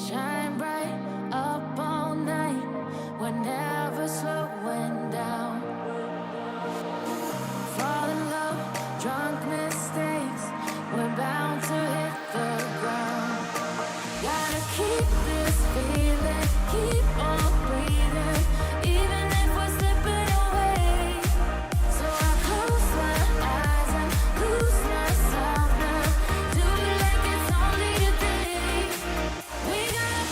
Shine bright up all night. We're never slowing down. Fall in love, drunk mistakes. We're bound to hit the ground. Gotta keep this feeling, keep on breathing, even if we're slipping away. So I close my eyes and lose myself now. Do it like it's only a day. We gotta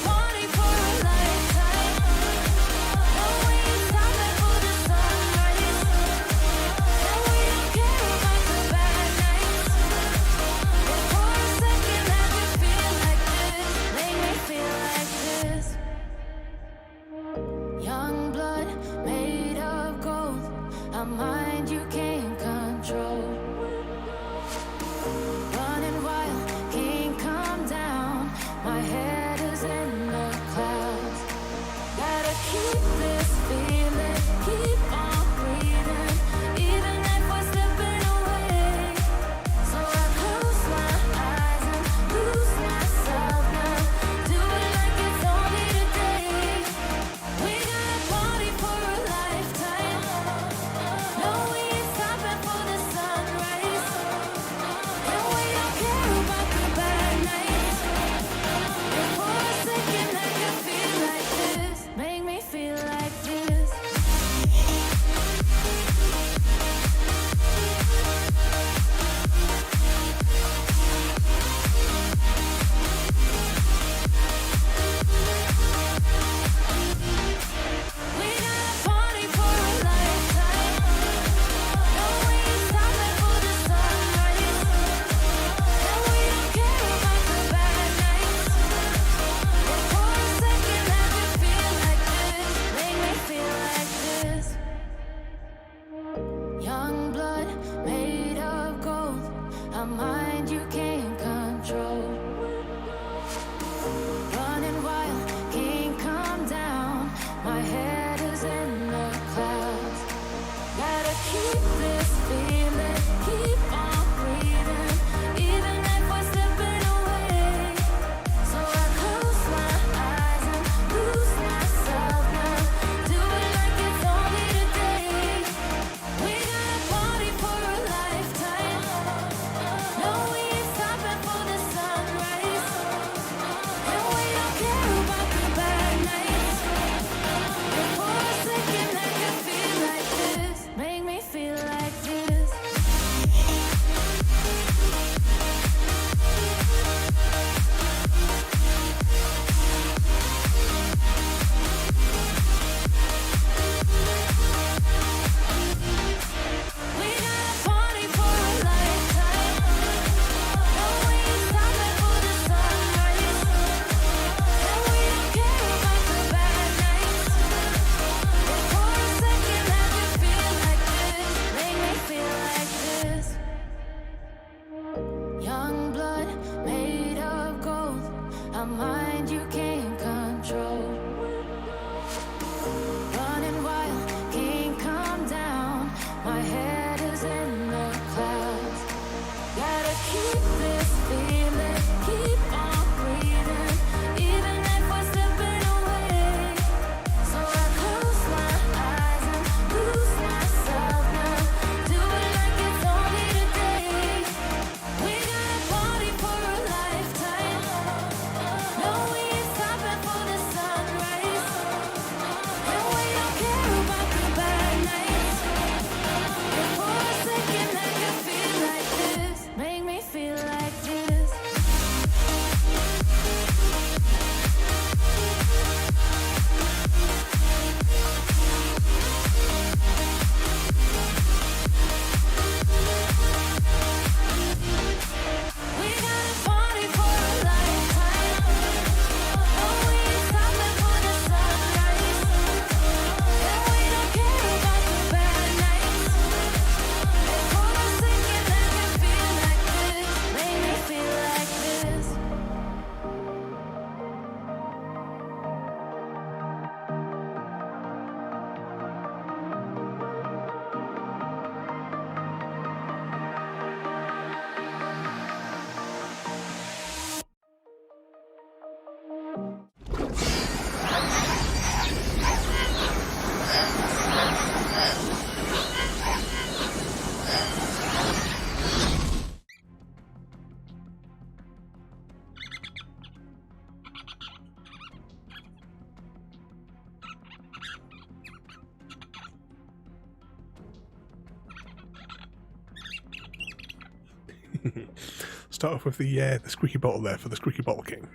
Start off with the squeaky bottle there for the Squeaky Bottle King.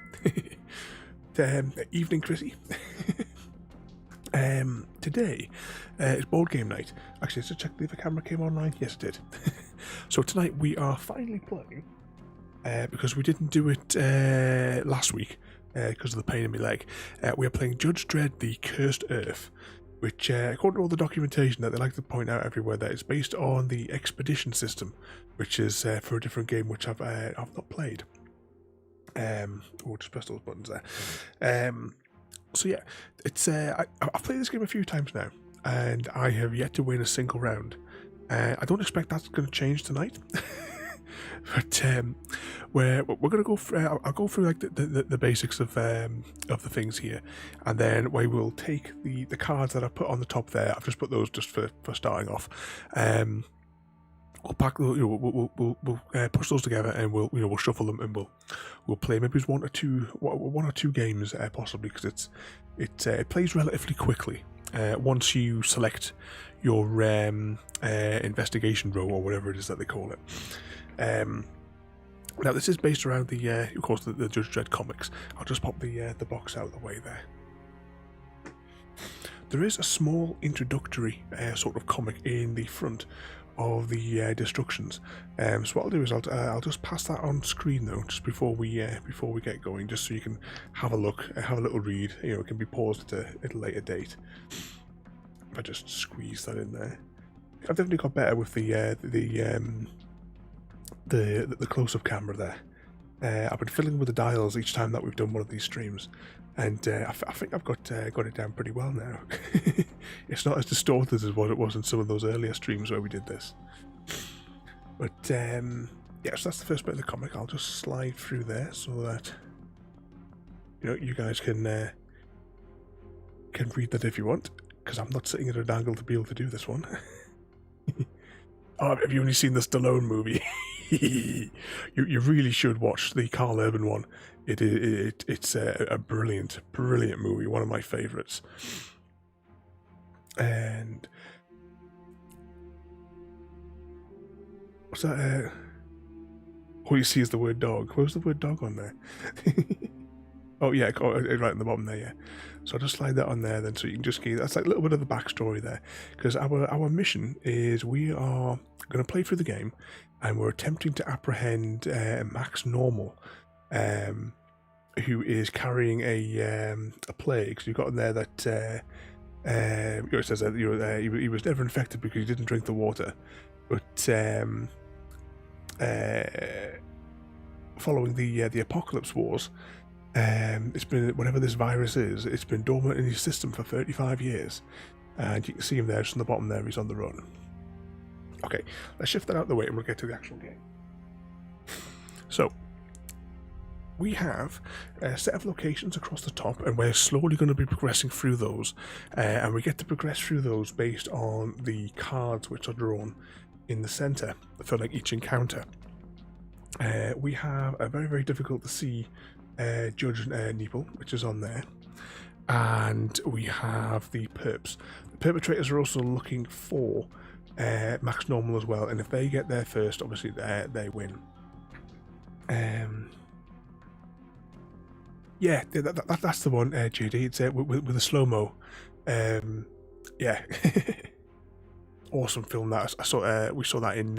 Evening, Chrissy. Today is board game night. Actually, let's check if the camera came online. Yes, it did. So tonight we are finally playing, because we didn't do it last week because of the pain in my leg. We are playing Judge Dredd: The Cursed Earth, which, according to all the documentation that they like to point out everywhere, that it's based on the Expedition system, which is for a different game which I've not played. We'll just press those buttons there. So yeah, it's I've played this game a few times now, and I have yet to win a single round. I don't expect that's going to change tonight. But we're going to go through. I'll go through like the basics of the things here, and then we will take the cards that I put on the top there. I've just put those just for starting off. We'll pack. We'll push those together, and we'll shuffle them, and we'll play maybe one or two games possibly, because it plays relatively quickly. Once you select your investigation row, or whatever it is that they call it. Now this is based around of course, the Judge Dredd comics. I'll just pop the box out of the way there. There is a small introductory sort of comic in the front of the destructions. So what I'll do is I'll just pass that on screen though, just before we get going, just so you can have a look, have a little read. It can be paused at a later date. If I just squeeze that in there, I've definitely got better with the close-up camera there. I've been fiddling with the dials each time that we've done one of these streams, and I think I've got it down pretty well now. It's not as distorted as what it was in some of those earlier streams where we did this. But yeah, so that's the first bit of the comic. I'll just slide through there so that you guys can read that if you want, because I'm not sitting at an angle to be able to do this one. Oh, have you only seen the Stallone movie? You really should watch the Carl Urban one. It's a brilliant movie, one of my favourites. And what's that? All you see is the word dog. Where's the word dog on there? Oh yeah, right in the bottom there, yeah. So I'll just slide that on there then, so you can just get, that's like a little bit of the backstory there. Because our mission is we are going to play through the game, and we're attempting to apprehend Max Normal, who is carrying a plague. So you've got in there that it says that he was never infected because he didn't drink the water, but following the apocalypse wars, it's been, whatever this virus is, it's been dormant in his system for 35 years, and you can see him there just on the bottom there. He's on the run. Okay, let's shift that out of the way and we'll get to the actual game. So we have a set of locations across the top, and we're slowly going to be progressing through those, and we get to progress through those based on the cards which are drawn in the center for like each encounter. We have a very, very difficult to see Judge Neeple, which is on there, and we have the perps. The perpetrators are also looking for Max Normal as well, and if they get there first, obviously they win. Yeah, that's the one, JD. It's with a slow-mo. Yeah. Awesome film that I saw. We saw that in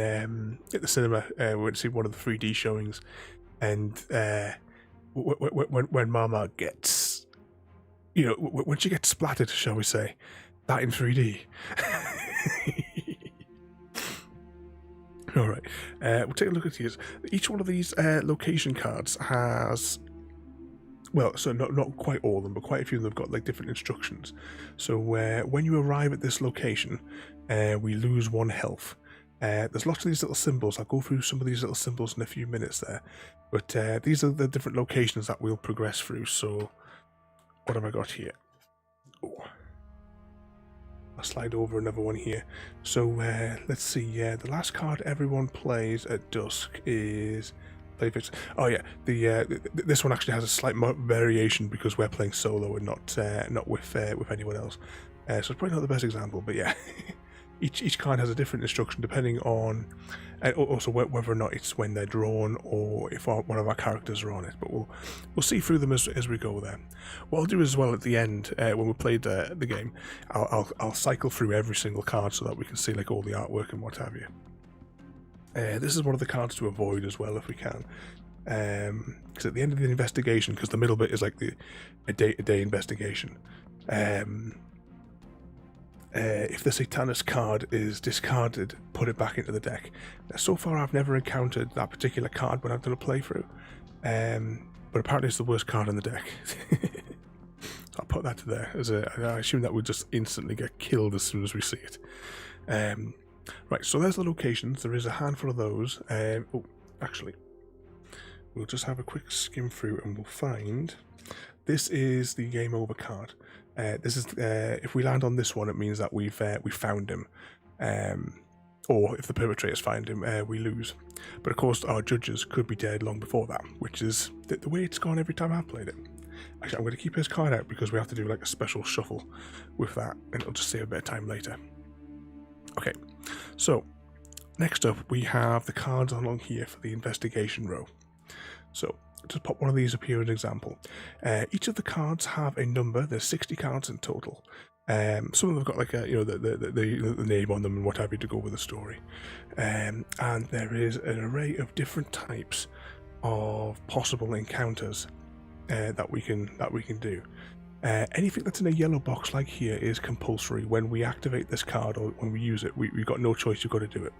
at the cinema. We went to see one of the 3D showings, and when Mama gets, when she gets splattered, shall we say, that in 3D. All right, we'll take a look at these. Each one of these location cards has, well, so not quite all of them, but quite a few of them have got like different instructions. So when you arrive at this location, we lose 1 health. There's lots of these little symbols. I'll go through some of these little symbols in a few minutes there, but these are the different locations that we'll progress through. So what have I got here? Oh, I'll slide over another one here. So let's see. Yeah, the last card everyone plays at Dusk is Playfix. Oh yeah, this one actually has a slight variation because we're playing solo and not with anyone else. So it's probably not the best example, but yeah. Each card has a different instruction depending on, also whether or not it's when they're drawn or if one of our characters are on it. But we'll see through them as we go there. What I'll do as well at the end, when we played the game, I'll cycle through every single card so that we can see like all the artwork and what have you. This is one of the cards to avoid as well if we can. Because at the end of the investigation, because the middle bit is like a day investigation. If the Satanist card is discarded, put it back into the deck. Now, so far I've never encountered that particular card when I've done a playthrough, but apparently it's the worst card in the deck. So I'll put that to there, I assume that would just instantly get killed as soon as we see it. Right, so there's the locations. There is a handful of those. Oh, actually, we'll just have a quick skim through and we'll find... This is the game over card. This is if we land on this one, it means that we found him, or if the perpetrators find him, we lose. But of course, our judges could be dead long before that, which is the way it's gone every time I've played it. Actually, I'm going to keep his card out because we have to do like a special shuffle with that, and it'll just save a bit of time later. Okay, so next up we have the cards along here for the investigation row. So just pop one of these up here as an example. Each of the cards have a number. There's 60 cards in total. Some of them have got like a, the name on them and what have you to go with the story. And there is an array of different types of possible encounters that we can do. Anything that's in a yellow box like here is compulsory. When we activate this card or when we use it, we've got no choice. You've got to do it.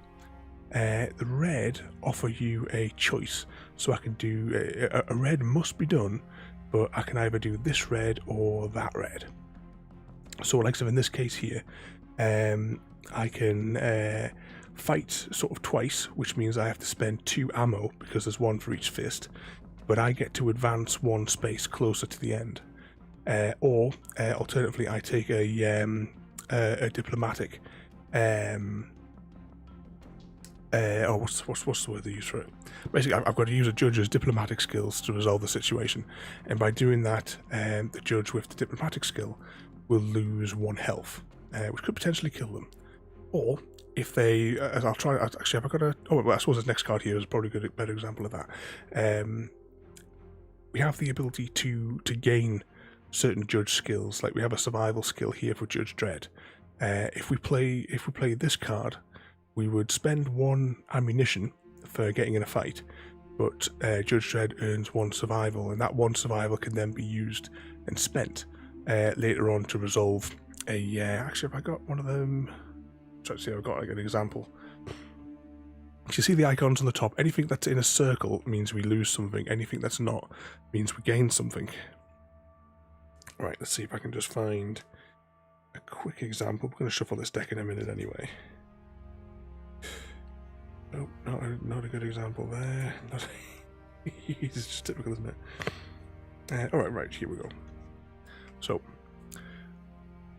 The red offer you a choice, so I can do a red must be done, but I can either do this red or that red. So like so in this case here, I can fight sort of twice, which means I have to spend 2 ammo because there's 1 for each fist, but I get to advance 1 space closer to the end. Or alternatively, I take a diplomatic. What's the word they use for it? Basically, I've got to use a judge's diplomatic skills to resolve the situation, and by doing that, the judge with the diplomatic skill will lose 1 health, which could potentially kill them. Or if they, I'll try. Actually, have I got a? Oh, well, I suppose the next card here is probably a better example of that. We have the ability to gain certain judge skills, like we have a survival skill here for Judge Dredd. If we play this card, we would spend 1 ammunition for getting in a fight, but Judge Dredd earns 1 survival, and that 1 survival can then be used and spent later on to resolve a... actually, have I got one of them? Try to see if I've got like an example. So you see the icons on the top. Anything that's in a circle means we lose something. Anything that's not means we gain something. Right, let's see if I can just find a quick example. We're going to shuffle this deck in a minute anyway. Oh, not a good example there. It's just typical, isn't it? Alright, right, here we go. So,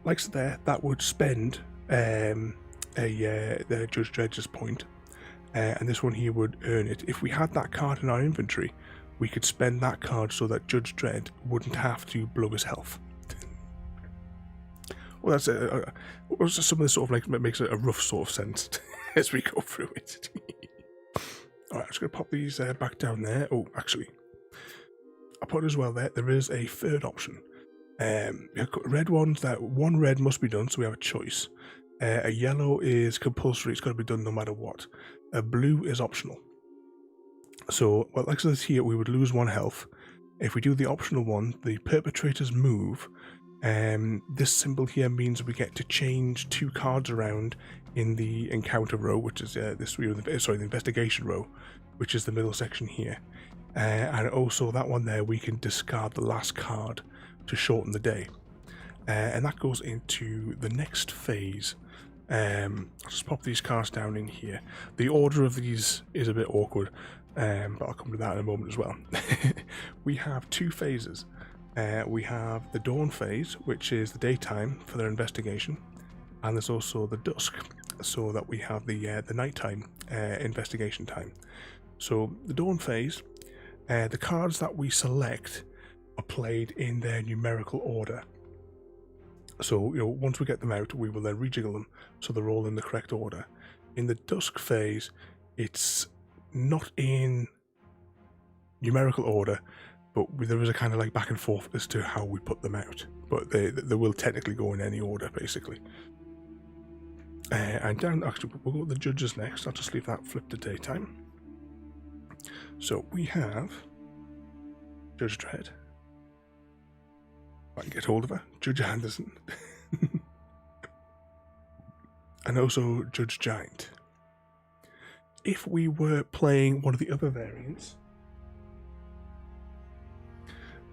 like so there, that would spend the Judge Dredd's point, and this one here would earn it. If we had that card in our inventory, we could spend that card so that Judge Dredd wouldn't have to blow his health. Well, that's some of this sort of like makes a rough sort of sense as we go through it. Alright, I'm just going to pop these back down there. Oh, actually, I put as well there. There is a third option. We've got red ones that 1 red must be done, so we have a choice. A yellow is compulsory; it's got to be done no matter what. A blue is optional. So, well, like this here, we would lose 1 health. If we do the optional one, the perpetrator's move. This symbol here means we get to change 2 cards around in the encounter row, which is the investigation row, which is the middle section here. And also that one there, we can discard the last card to shorten the day. And that goes into the next phase. I'll just pop these cards down in here. The order of these is a bit awkward, but I'll come to that in a moment as well. We have 2 phases. We have the dawn phase, which is the daytime for their investigation, and there's also the dusk, so that we have the nighttime investigation time. So the dawn phase, the cards that we select are played in their numerical order. So once we get them out, we will then rejiggle them so they're all in the correct order. In the dusk phase, it's not in numerical order, but there is a kind of like back and forth as to how we put them out. But they will technically go in any order, basically. And down, actually, we'll go with the judges next. I'll just leave that flipped to daytime. So we have Judge Dredd. I can get hold of her. Judge Anderson. And also Judge Giant. If we were playing one of the other variants,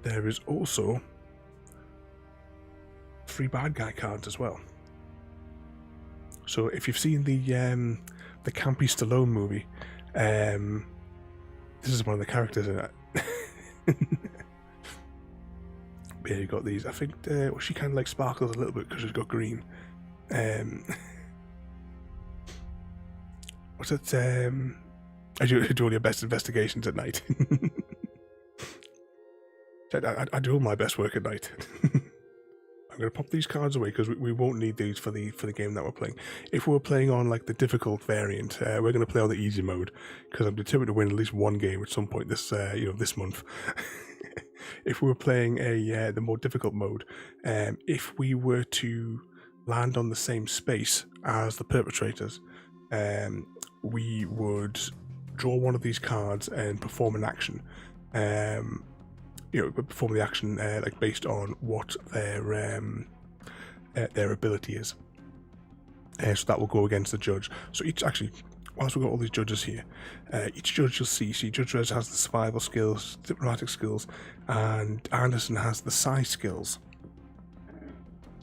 there is also 3 bad guy cards as well. So if you've seen the campy Stallone movie, this is one of the characters in it. Yeah, you got these. I think she kind of like sparkles a little bit because she's got green. What's it? I do all your best investigations at night. I do all my best work at night. I'm going to pop these cards away because we won't need these for the game that we're playing. If we're playing on like the difficult variant, we're going to play on the easy mode because I'm determined to win at least one game at some point this this month. If we were playing the more difficult mode, if we were to land on the same space as the perpetrators, we would draw one of these cards and perform an action. Perform the action like based on what their ability is. So that will go against the judge. So whilst we've got all these judges here, each judge you'll see Judge Dredd has the survival skills, diplomatic skills, and Anderson has the psi skills.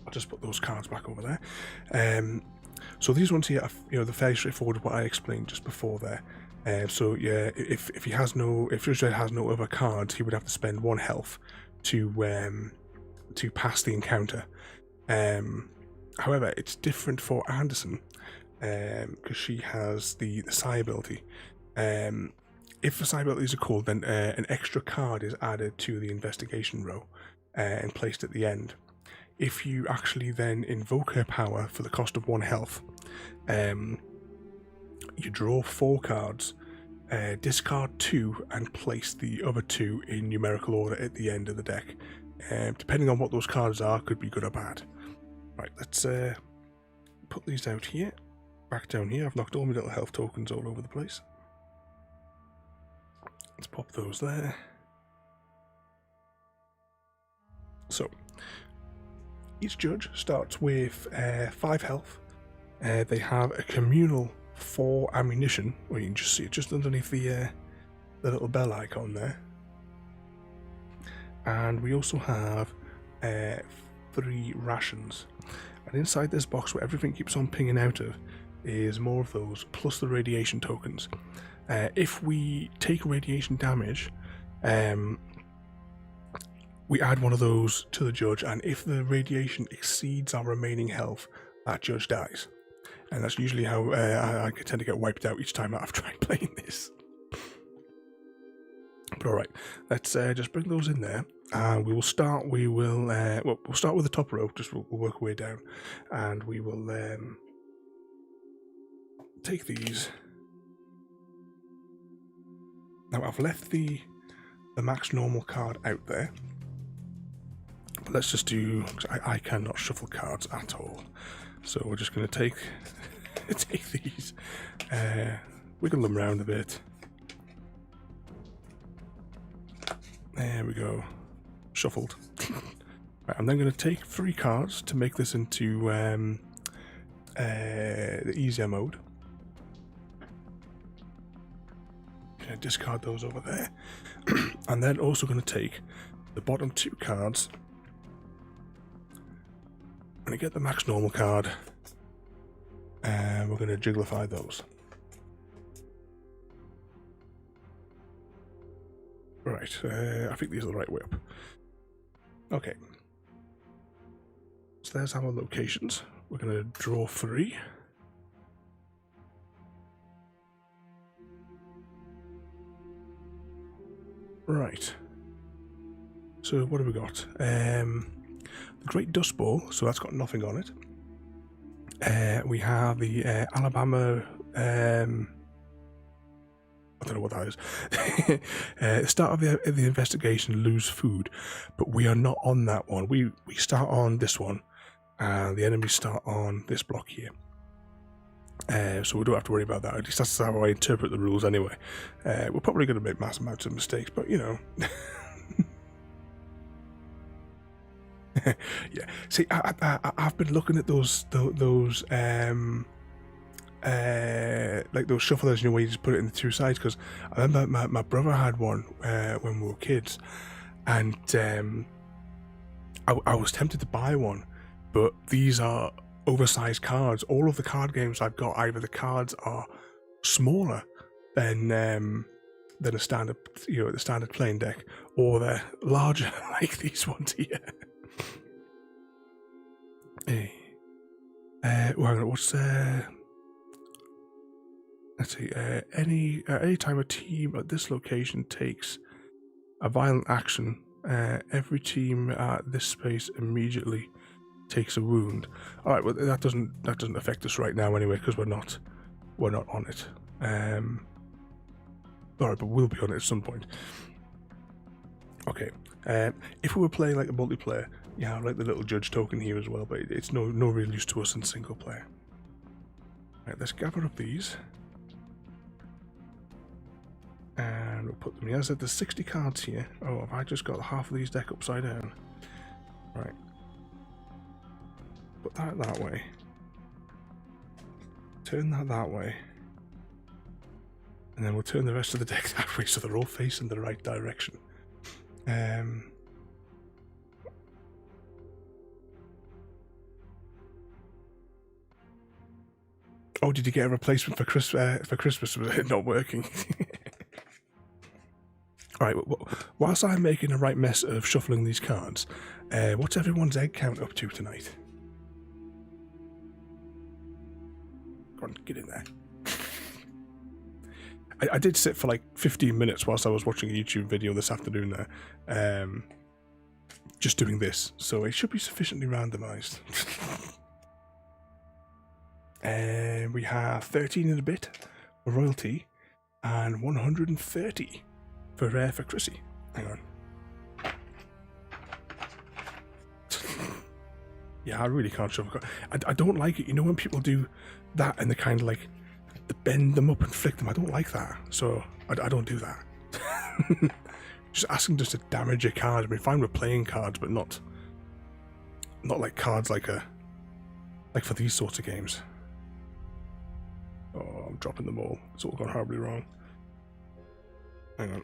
I'll just put those cards back over there. So these ones here are, they're fairly straightforward, what I explained just before there. So yeah, if Judge Dredd has no other cards, he would have to spend 1 health to pass the encounter. However, it's different for Anderson because she has the psi ability. If the psi abilities are called, then an extra card is added to the investigation row and placed at the end. If you actually then invoke her power for the cost of 1 health, you draw 4 cards, discard 2, and place the other 2 in numerical order at the end of the deck. Depending on what those cards are, could be good or bad. Right, let's put these out here. Back down here. I've knocked all my little health tokens all over the place. Let's pop those there. So, each judge starts with 5 health. They have a communal 4 ammunition, or you can just see it just underneath the little bell icon there. And we also have 3 rations. And inside this box, where everything keeps on pinging out of, is more of those, plus the radiation tokens. If we take radiation damage, we add one of those to the judge, and if the radiation exceeds our remaining health, that judge dies. And that's usually how I tend to get wiped out each time I've tried playing this. But alright, let's just bring those in there, and we'll start with the top row, we'll work our way down, and we will take these. Now I've left the max normal card out there, but let's just do, I cannot shuffle cards at all, so we're just going to take these, wiggle them around a bit. There we go. Shuffled. Right, I'm then going to take 3 cards to make this into the easier mode. Going to discard those over there. And then also going to take the bottom 2 cards. I'm going to get the max normal card. And we're going to jigglify those. Right, I think these are the right way up. Okay. So there's our locations. We're going to draw 3. Right. So what have we got? The Great Dust Bowl, so that's got nothing on it. We have the Alabama... I don't know what that is. The start of the investigation, lose food, but we are not on that one. We start on this one, and the enemies start on this block here. So we don't have to worry about that. At least that's how I interpret the rules anyway. We're probably going to make mass amounts of mistakes, but you know. Yeah. See, I've been looking at those like those shufflers, you know, where you just put it in the 2 sides, because I remember my brother had one when we were kids, and I was tempted to buy one, but these are oversized cards. All of the card games I've got, either the cards are smaller than a standard, you know, the standard playing deck, or they're larger like these ones here. Hey, well, what's let's see. Any time a team at this location takes a violent action, every team at this space immediately takes a wound. All right, well that doesn't affect us right now anyway, because we're not on it. All right, but we'll be on it at some point. Okay. If we were playing like a multiplayer, yeah, like the little judge token here as well, but it's no real use to us in single player. Right, let's gather up these. And we'll put them here. As I said, there's 60 cards here. Oh, have I just got half of these deck upside down? Right. Put that way. Turn that way. And then we'll turn the rest of the deck that way so they're all facing the right direction. Oh, did you get a replacement for Christmas? Was it not working? Alright, whilst I'm making a right mess of shuffling these cards, what's everyone's egg count up to tonight? Go on, get in there. I did sit for like 15 minutes whilst I was watching a YouTube video this afternoon there, just doing this, so it should be sufficiently randomised. And we have 13 and a bit for royalty, and 130 for Chrissy. Hang on. Yeah, I really can't shuffle. I don't like it. You know when people do that and they kind of like bend them up and flick them? I don't like that. So I don't do that. Just asking just to damage your cards. I mean, fine with playing cards, but not like cards like for these sorts of games. Oh, I'm dropping them all. It's all gone horribly wrong. Hang on.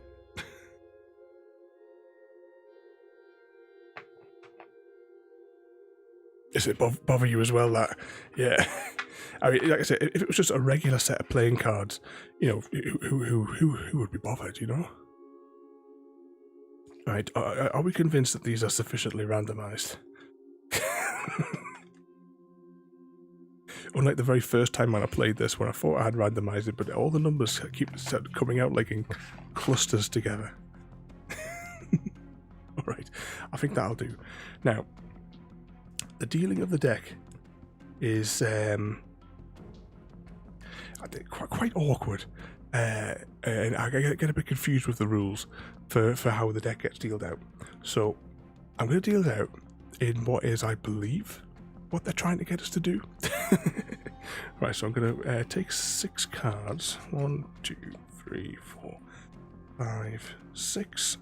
Does it bother you as well, that? Yeah. I mean, like I said, if it was just a regular set of playing cards, you know, who would be bothered, you know? Right, are we convinced that these are sufficiently randomised? Unlike the very first time when I played this, when I thought I had randomised it, but all the numbers keep coming out like in clusters together. Alright, I think that'll do. Now, the dealing of the deck is quite awkward, and I get a bit confused with the rules for how the deck gets dealt out. So I'm going to deal it out in what is, I believe, what they're trying to get us to do. Right, so I'm going to take 6 cards. 1, 2, 3, 4, 5, 6.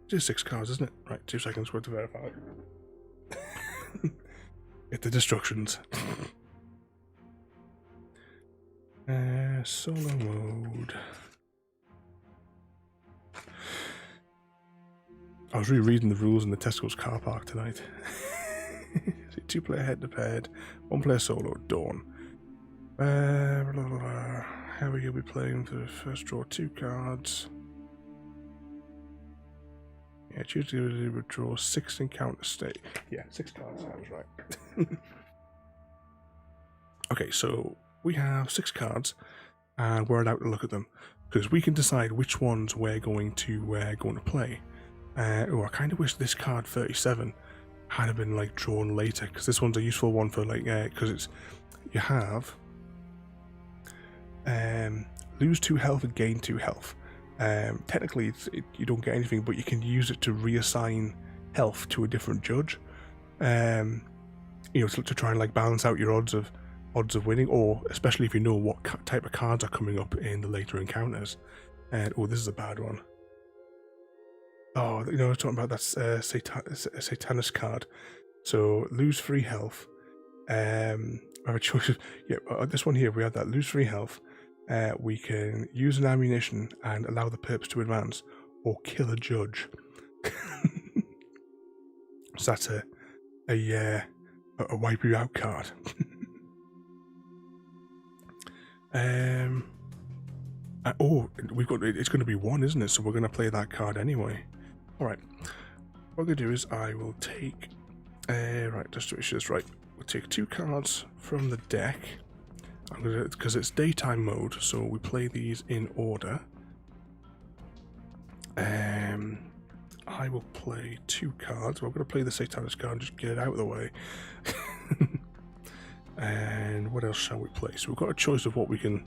Just 6 cards, isn't it? Right, 2 seconds worth to verify. Get the destructions. Solo mode. I was rereading the rules in the Tesco's car park tonight. 2-player head-to-head, 1-player solo, Dawn. Harry, you'll be playing the first draw 2 cards. Yeah, choose to withdraw 6 encounter state. Yeah, 6 cards, I was right. Okay, so we have 6 cards, and we're allowed to look at them, because we can decide which ones we're going to play. I kind of wish this card 37 had been like drawn later, because this one's a useful one for like, because it's, you have lose 2 health and gain 2 health. Technically you don't get anything, but you can use it to reassign health to a different judge, to try and like balance out your odds of winning, or especially if you know what type of cards are coming up in the later encounters. And this is a bad one. Oh, I was talking about that Satanist card. So lose 3 health. I have a choice of, this one here, we have that lose 3 health. We can use an ammunition and allow the perps to advance, or kill a judge. So that's a wipe you out card. We've got, it's going to be 1, isn't it? So we're going to play that card anyway. All right. What I'm going to do is I will take, right, just to issue this right. We'll take 2 cards from the deck. I'm gonna, because it's daytime mode, so we play these in order. I will play 2 cards. Well, I'm going to play the Satanist card and just get it out of the way. And what else shall we play? So we've got a choice of what we can,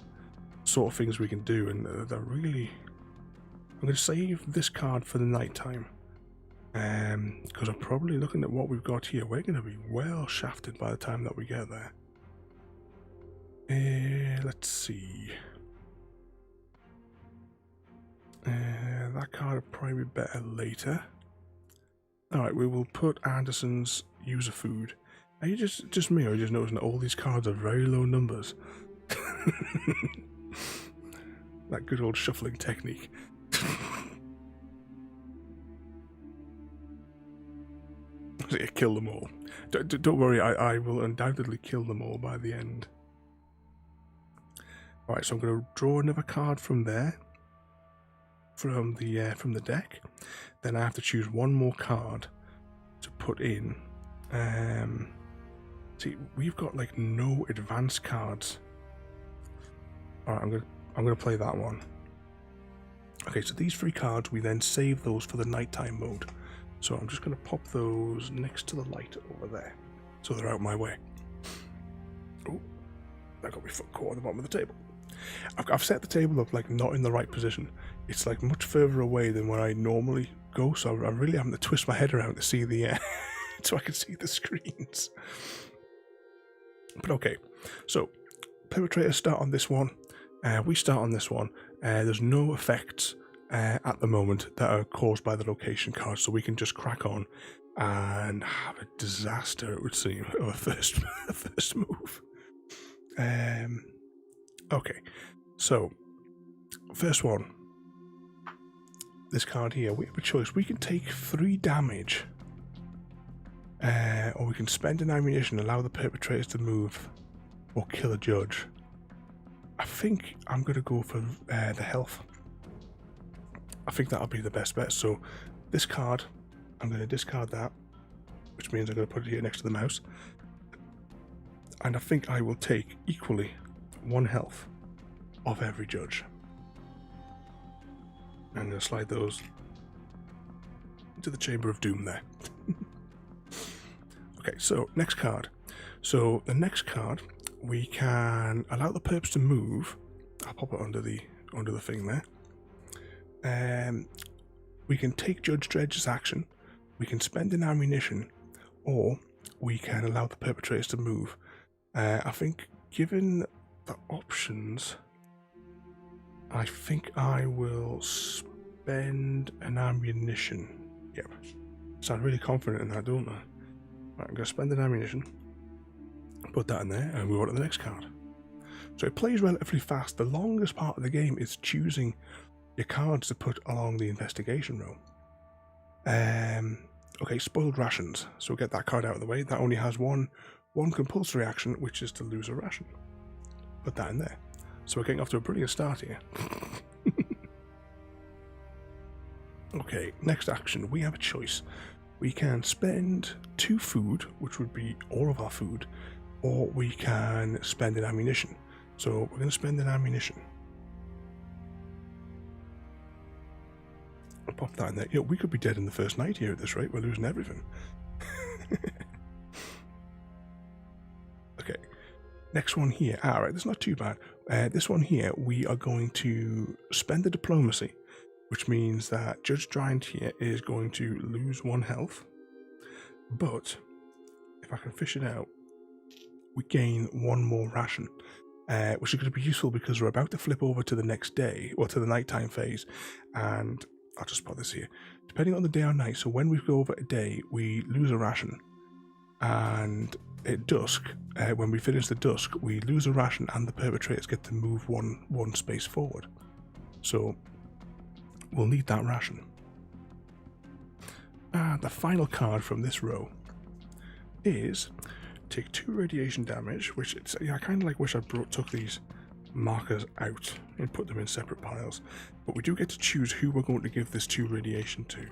sort of things we can do, and they're really... I'm going to save this card for the night time. Because I'm probably looking at what we've got here. We're going to be well shafted by the time that we get there. Let's see. That card will probably be better later. Alright, we will put Anderson's user food. Are you just me, or are you just noticing that all these cards are very low numbers? That good old shuffling technique. Kill them all. Don't worry, I will undoubtedly kill them all by the end. Alright, so I'm going to draw another card from there. From the deck. Then I have to choose 1 more card to put in. See, we've got like no advanced cards. Alright, I'm gonna play that one. Okay, so these 3 cards, we then save those for the nighttime mode. So I'm just gonna pop those next to the light over there, so they're out my way. Oh, I got my foot caught on the bottom of the table. I've set the table up like not in the right position. It's like much further away than where I normally go, so I'm really having to twist my head around to see the so I can see the screens. But okay, so perpetrators start on this one. We start on this one. There's no effects at the moment that are caused by the location card, so we can just crack on and have a disaster, it would seem, of a first move. Okay, so first one. This card here, we have a choice. We can take 3 damage, or we can spend an ammunition, allow the perpetrators to move, or kill a judge. I think I'm going to go for the health. I think that'll be the best bet. So this card, I'm going to discard that, which means I'm going to put it here next to the mouse. And I think I will take equally 1 health of every judge. I'm going to slide those into the Chamber of Doom there. Okay, so next card. So the next card, we can allow the perps to move. I'll pop it under the thing there. We can take Judge Dredd's action. We can spend an ammunition, or we can allow the perpetrators to move. I think, given the options, I think I will spend an ammunition. Yep. Sound really confident in that, don't I? Right, I'm going to spend an ammunition, put that in there, and move on to the next card. So it plays relatively fast. The longest part of the game is choosing your cards to put along the investigation row. Okay, spoiled rations. So we'll get that card out of the way. That only has one compulsory action, which is to lose a ration. Put that in there. So we're getting off to a brilliant start here. Okay, next action. We have a choice. We can spend 2 food, which would be all of our food, or we can spend an ammunition. So we're going to spend an ammunition. I'll pop that in there. We could be dead in the first night here at this rate. We're losing everything. Okay, next one here. Alright, that's not too bad. This one here, we are going to spend the diplomacy, which means that Judge Dredd here is going to lose 1 health. But if I can fish it out, we gain 1 more ration, which is going to be useful because we're about to flip over to the next day, or to the nighttime phase. And I'll just put this here. Depending on the day or night, so when we go over a day, we lose a ration. And at dusk, when we finish the dusk, we lose a ration and the perpetrators get to move one space forward. So we'll need that ration. And the final card from this row is take 2 radiation damage, which I kind of wish I took these markers out and put them in separate piles. But we do get to choose who we're going to give this 2 radiation to.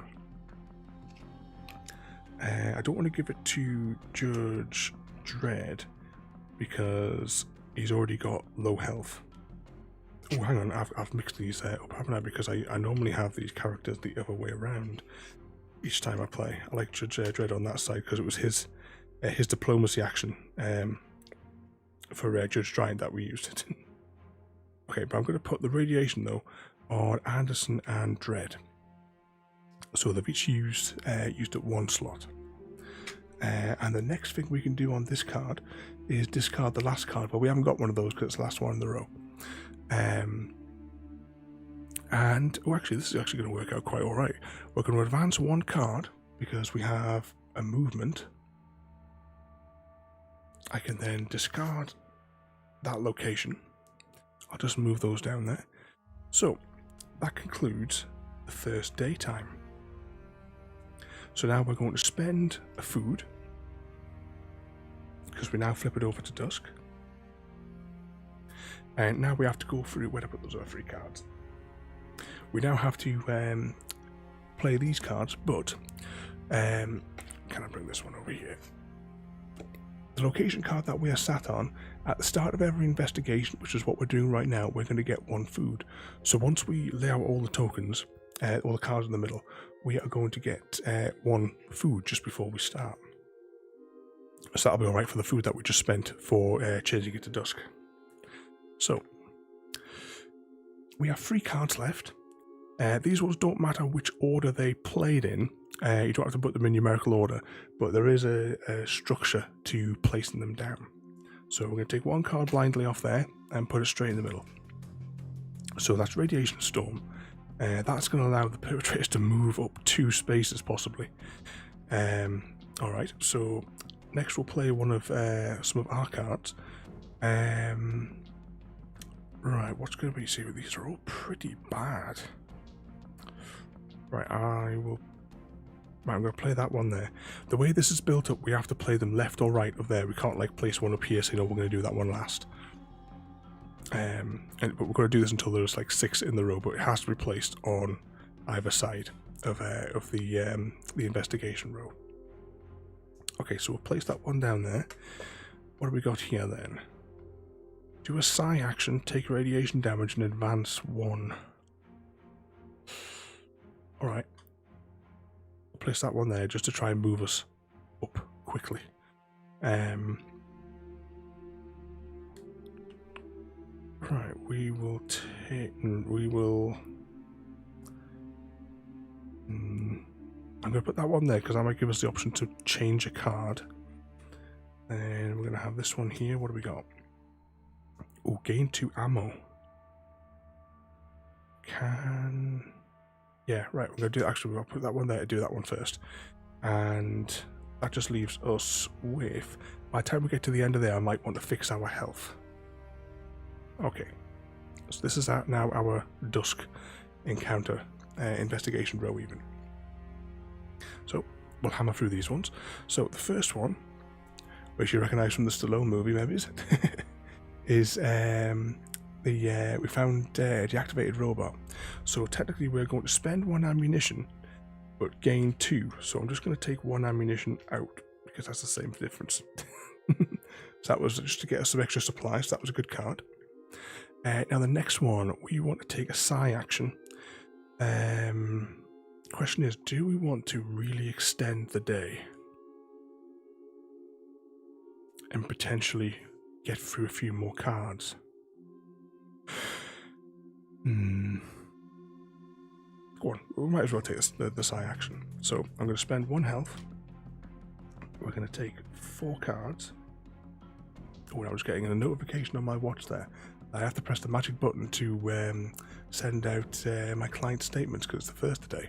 I don't want to give it to Judge Dredd because he's already got low health. Oh, hang on, I've mixed these up, haven't I? Because I normally have these characters the other way around each time I play. I like Judge Dredd on that side because it was his diplomacy action for Judge Dredd that we used it. Okay, but I'm going to put the radiation though on Anderson and Dredd. So they've each used at 1 slot. And the next thing we can do on this card is discard the last card, but we haven't got one of those because it's the last one in the row. And actually, this is actually going to work out quite all right. We're going to advance 1 card because we have a movement. I can then discard that location. I'll just move those down there. So that concludes the first daytime. So now we're going to spend a food because we now flip it over to dusk. And now we have to go through where to put those other 3 cards. We now have to play these cards, but can I bring this one over here? The location card that we are sat on, at the start of every investigation, which is what we're doing right now, we're going to get 1 food. So once we lay out all the tokens, all the cards in the middle, we are going to get 1 food just before we start. So that'll be alright for the food that we just spent for changing it to dusk. So, we have 3 cards left. These ones don't matter which order they played in. You don't have to put them in numerical order, but there is a structure to placing them down. So we're going to take 1 card blindly off there and put it straight in the middle. So that's Radiation Storm. That's going to allow the perpetrators to move up 2 spaces possibly. Alright, so next we'll play one of some of our cards. Right, what's going to be? See, these are all pretty bad. Right, I'm going to play that one there. The way this is built up, we have to play them left or right of there. We can't place one up here, so we're going to do that one last. But we're going to do this until there's 6 in the row, but it has to be placed on either side of the investigation row. Okay, so we'll place that one down there. What have we got here then? Do a psi action, take radiation damage, and advance 1. Alright. I'll place that one there just to try and move us up quickly. Right, we will take... I'm going to put that one there because that might give us the option to change a card. And we're going to have this one here. What do we got? Oh, gain 2 ammo. Yeah, right, we're going to do... Actually, we'll put that one there to do that one first. And that just leaves us with... By the time we get to the end of there, I might want to fix our health. Okay. So this is now our Dusk encounter, investigation row even. So, we'll hammer through these ones. So, the first one, which you recognise from the Stallone movie, maybe, is we found a deactivated robot. So technically we're going to spend 1 ammunition, but gain 2. So I'm just going to take 1 ammunition out, because that's the same difference. So that was just to get us some extra supplies. So that was a good card. Now the next one, we want to take a psi action. Question is, do we want to really extend the day and potentially get through a few more cards? Go on, we might as well take the psi action. So I'm going to spend 1 health. We're going to take 4 cards. Oh, I was getting a notification on my watch there. I have to press the magic button to send out my client statements because it's the first today.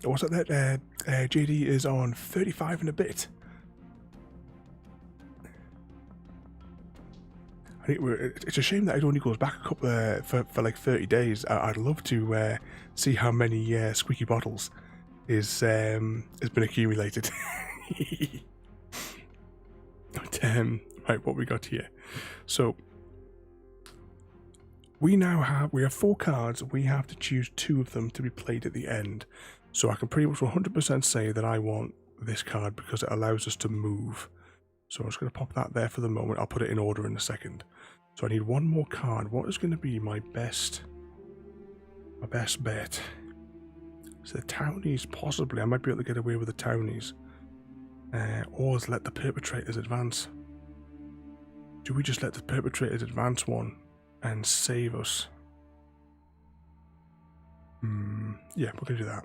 What's that? JD is on 35 and a bit. It's a shame that it only goes back a couple for like 30 days. I'd love to see how many squeaky bottles has been accumulated. But, right, what we got here? So we have 4 cards. We have to choose 2 of them to be played at the end. So I can pretty much 100% say that I want this card because it allows us to move. So I'm just going to pop that there for the moment. I'll put it in order in a second. So I need 1 more card. What is going to be my best bet? So the townies, possibly. I might be able to get away with the townies. Or let the perpetrators advance. Do we just let the perpetrators advance 1 and save us? Yeah, we're going to do that.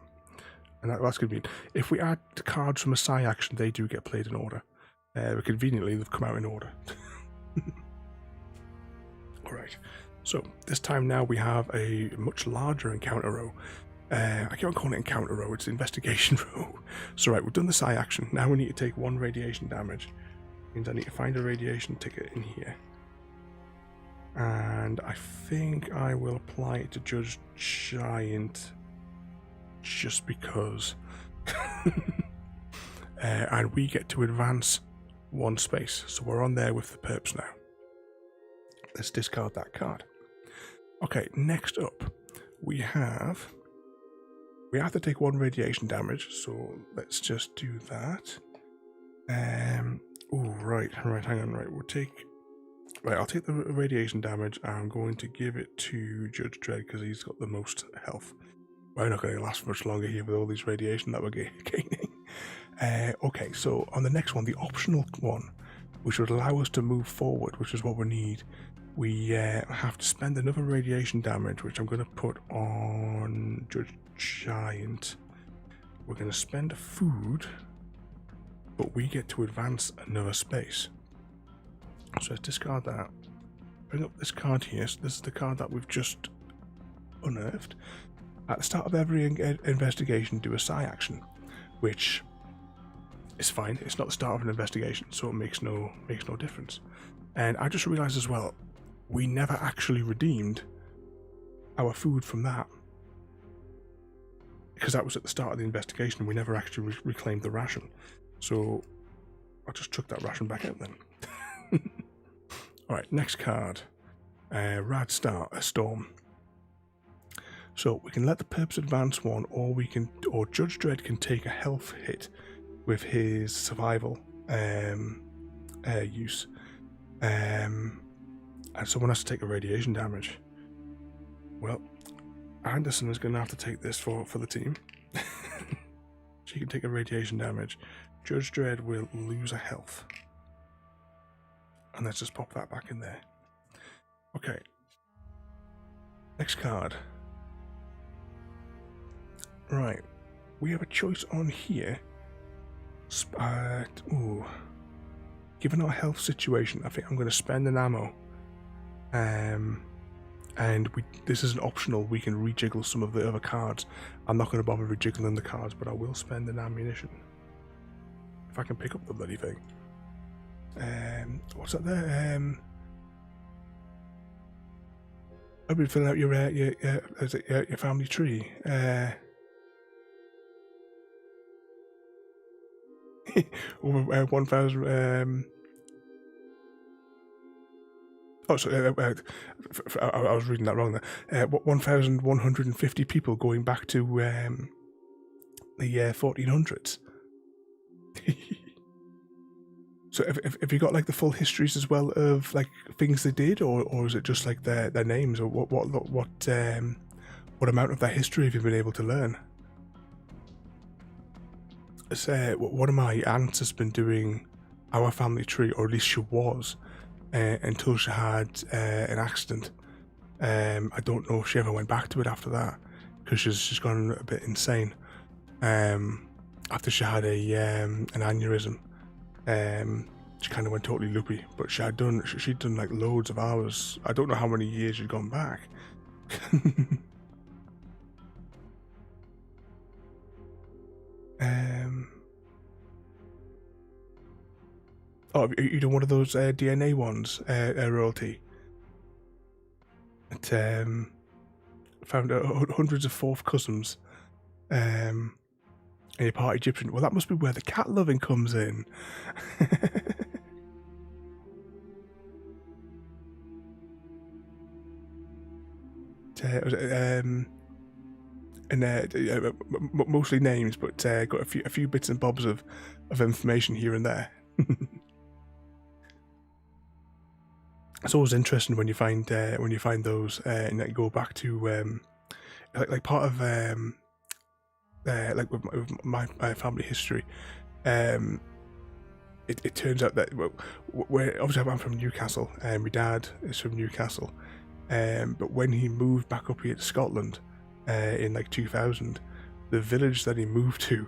And that's going to be... If we add the cards from a psi action, they do get played in order. But conveniently, they've come out in order. Alright, so this time now we have a much larger encounter row. I keep on calling it encounter row, it's the investigation row. So right, we've done the psi action. Now we need to take 1 radiation damage. Means I need to find a radiation ticket in here. And I think I will apply it to Judge Giant just because. And we get to advance 1 space. So we're on there with the perps now. Let's discard that card. Okay, next up we have to take 1 radiation damage, so let's just do that. Oh, right, hang on, right, I'll take the radiation damage. I'm going to give it to Judge Dredd because he's got the most health. We're not going to last much longer here with all these radiation that we're gaining. Okay, so on the next one, the optional one, which would allow us to move forward, which is what we need, we have to spend another radiation damage, which I'm going to put on Judge Giant. We're going to spend a food, but we get to advance another space. So let's discard that. Bring up this card here. So this is the card that we've just unearthed. At the start of every investigation, do a psi action, which is fine. It's not the start of an investigation, so it makes no difference. And I just realised as well, we never actually redeemed our food from that. Because that was at the start of the investigation, we never actually reclaimed the ration. So I'll just chuck that ration back out then. Alright, next card. Rad Storm. So we can let the perps advance 1, or Judge Dredd can take a health hit with his survival use. And someone has to take a radiation damage. Well, Anderson is going to have to take this for the team. She can take a radiation damage. Judge Dredd will lose a health. And let's just pop that back in there. Okay. Next card. Right. We have a choice on here. Given our health situation, I think I'm going to spend an ammo. And this is an optional. We can rejiggle some of the other cards. I'm not going to bother rejiggling the cards, but I will spend an ammunition. If I can pick up the bloody thing. What's that there? I've been filling out your family tree. Over 1,000. Oh, so I was reading that wrong there. 1,150 people going back to the 1400s. So have you got like the full histories as well of like things they did, or is it just like their names, or what amount of their history have you been able to learn? One of my aunts has been doing our family tree, or at least she was, until she had an accident. I don't know if she ever went back to it after that, because she's gone a bit insane. After she had an aneurysm, she kind of went totally loopy. But she'd done like loads of hours. I don't know how many years she'd gone back. Oh, you done one of those DNA ones, royalty? It found hundreds of fourth cousins, and you're part Egyptian. Well, that must be where the cat loving comes in. Mostly names, but got a few bits and bobs of information here and there. It's always interesting when you find those and you go back to like part of like with my family history. It turns out that where obviously I'm from Newcastle, and my dad is from Newcastle, but when he moved back up here to Scotland in like 2000, the village that he moved to,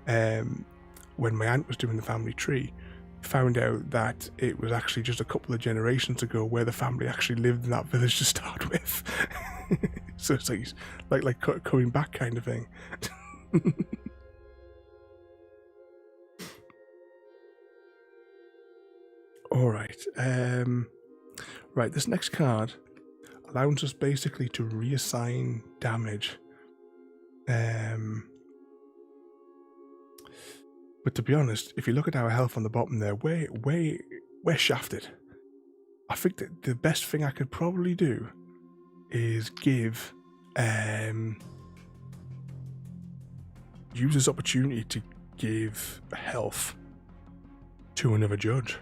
when my aunt was doing the family tree, found out that it was actually just a couple of generations ago where the family actually lived in that village to start with. So it's like coming back kind of thing. All right. Right, this next card allows us basically to reassign damage. But to be honest, if you look at our health on the bottom there, we're shafted. I think that the best thing I could probably do is give use this opportunity to give health to another judge.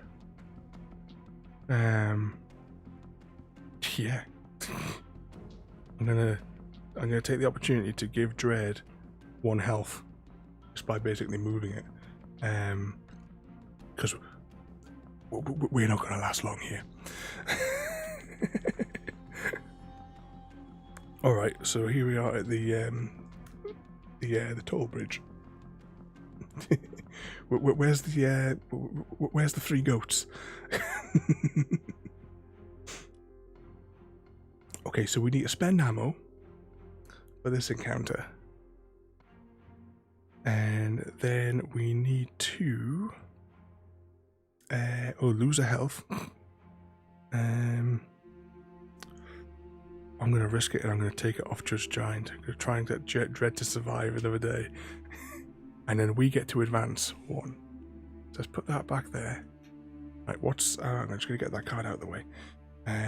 Yeah. I'm gonna take the opportunity to give Dredd 1 health just by basically moving it. Because we're not gonna last long here. All right, so here we are at the toll bridge. Where's the 3 goats? Okay, so we need to spend ammo for this encounter, and then we need to lose a health. I'm gonna risk it, and I'm gonna take it off Judge Giant. I'm gonna try and get Dredd to survive another day. And then we get to advance 1. So let's put that back there. Right, I'm just going to get that card out of the way.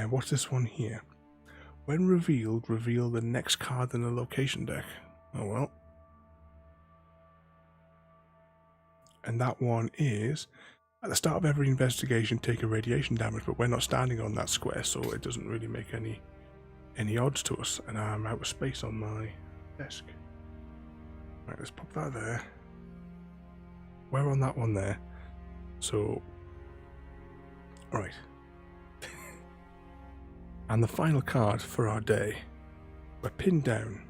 What's this one here? When revealed, reveal the next card in the location deck. Oh well. And that one is, at the start of every investigation, take a radiation damage, but we're not standing on that square, so it doesn't really make any odds to us. And I'm out of space on my desk. Right, let's pop that there. We're on that one there. So, alright. And the final card for our day. We're pinned down.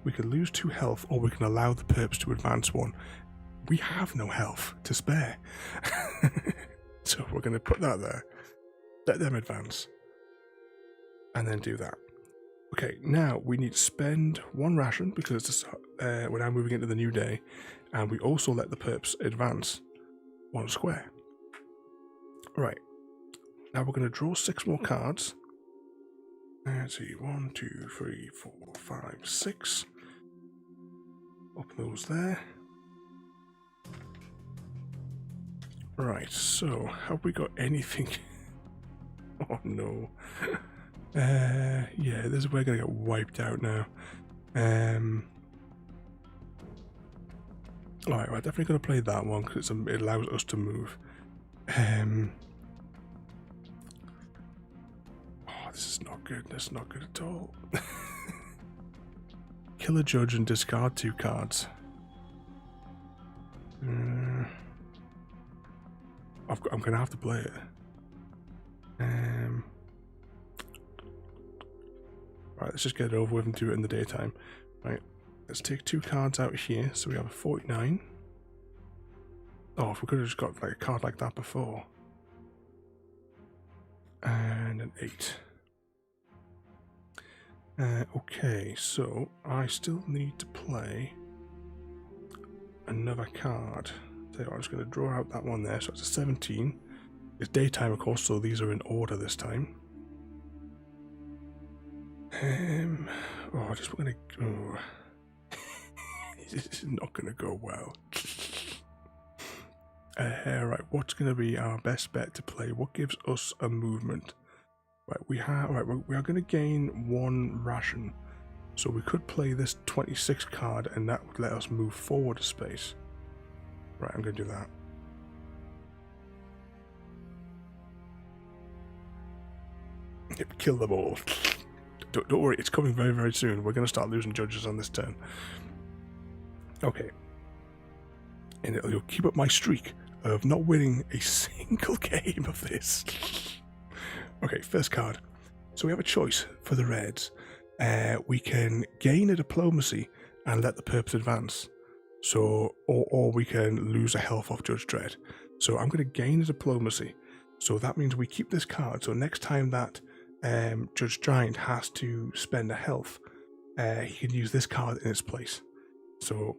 We can lose 2 health, or we can allow the perps to advance 1. We have no health to spare. So we're going to put that there. Let them advance. And then do that. Okay, now we need to spend 1 ration because we're now moving into the new day, and we also let the perps advance 1 square. Right, now we're going to draw 6 more cards. Let's see, 1, 2, 3, 4, 5, 6. Open those there. Right, so have we got anything? Oh no. Yeah, we're gonna get wiped out now. Alright, we're definitely gonna play that one because it allows us to move. Oh, this is not good. This is not good at all. Kill a judge and discard 2 cards. I'm gonna have to play it. Right, let's just get it over with and do it in the daytime. Right, let's take 2 cards out here. So we have a 49. Oh, if we could have just got like a card like that before. And an 8. Okay, so I still need to play another card. So I'm just going to draw out that one there. So it's a 17. It's daytime, of course, so these are in order this time. This is not going to go well. Right, what's going to be our best bet to play? What gives us a movement? Right, we are going to gain 1 ration, so we could play this 26 card, and that would let us move forward a space. Right, I'm going to do that. Yep, kill them all. Don't worry, it's coming very, very soon. We're going to start losing judges on this turn. Okay. And it'll keep up my streak of not winning a single game of this. Okay, first card. So we have a choice for the Reds. We can gain a diplomacy and let the purpose advance. So, or we can lose a health off Judge Dredd. So I'm going to gain a diplomacy. So that means we keep this card. So next time that Judge Giant has to spend a health, he can use this card in its place. So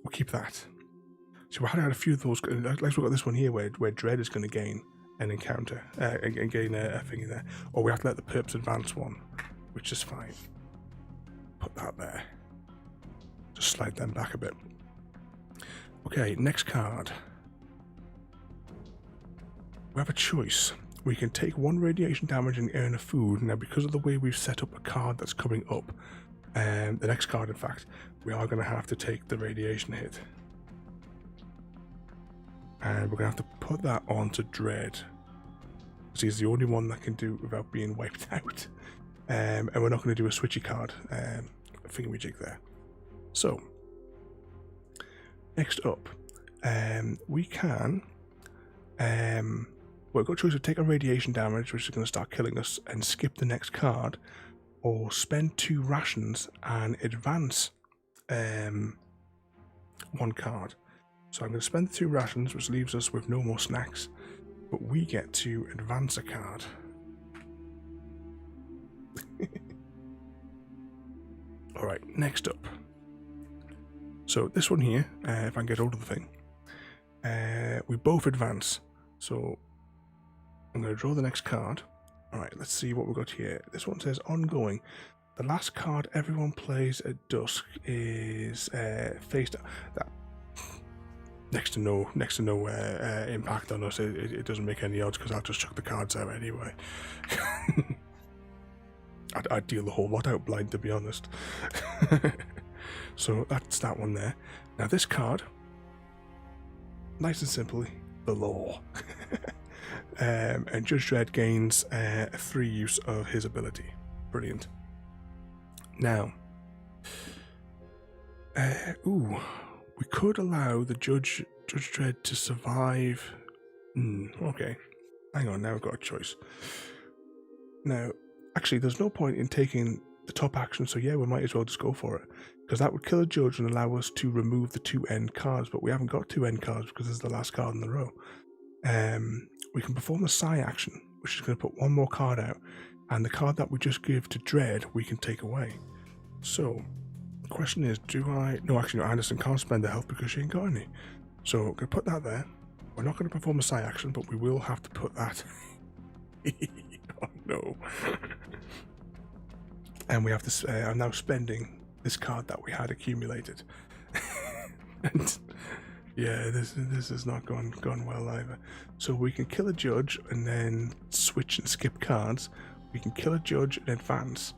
we'll keep that. So we had a few of those. Like we've got this one here where Dredd is going to gain an encounter and gain a thing in there. Or we have to let the perps advance one, which is fine. Put that there. Just slide them back a bit. Okay, next card. We have a choice. We can take 1 radiation damage and earn a food. Now, because of the way we've set up a card that's coming up, the next card, in fact, we are going to have to take the radiation hit. And we're going to have to put that onto Dredd, because he's the only one that can do it without being wiped out. And we're not going to do a switchy card thingamajig there. So, next up, we can... we've got a choice of take a radiation damage, which is going to start killing us, and skip the next card, or spend 2 rations and advance 1 card. So I'm going to spend 2 rations, which leaves us with no more snacks, but we get to advance a card. Alright, next up. So this one here, if I can get hold of the thing, we both advance. So I'm going to draw the next card. Alright, let's see what we've got here. This one says ongoing. The last card everyone plays at dusk is face down. That next to no impact on us. It doesn't make any odds because I'll just chuck the cards out anyway. I'd deal the whole lot out blind, to be honest. So that's that one there. Now this card, nice and simply, the law. And Judge Dredd gains 3 use of his ability. Brilliant. Now, we could allow the Judge Dredd to survive. Okay, hang on. Now I've got a choice. Now, actually, there's no point in taking the top action. So yeah, we might as well just go for it, because that would kill a judge and allow us to remove the 2 end cards. But we haven't got 2 end cards because this is the last card in the row. We can perform a sci action, which is going to put 1 more card out, and the card that we just give to Dredd we can take away. So the question is, Anderson can't spend the health because she ain't got any. So I'm going to put that there. We're not going to perform a sci action, but we will have to put that. Oh no. And we have to. I'm now spending this card that we had accumulated. And Yeah, this has not gone well either. So we can kill a judge and then switch and skip cards. We can kill a judge and advance,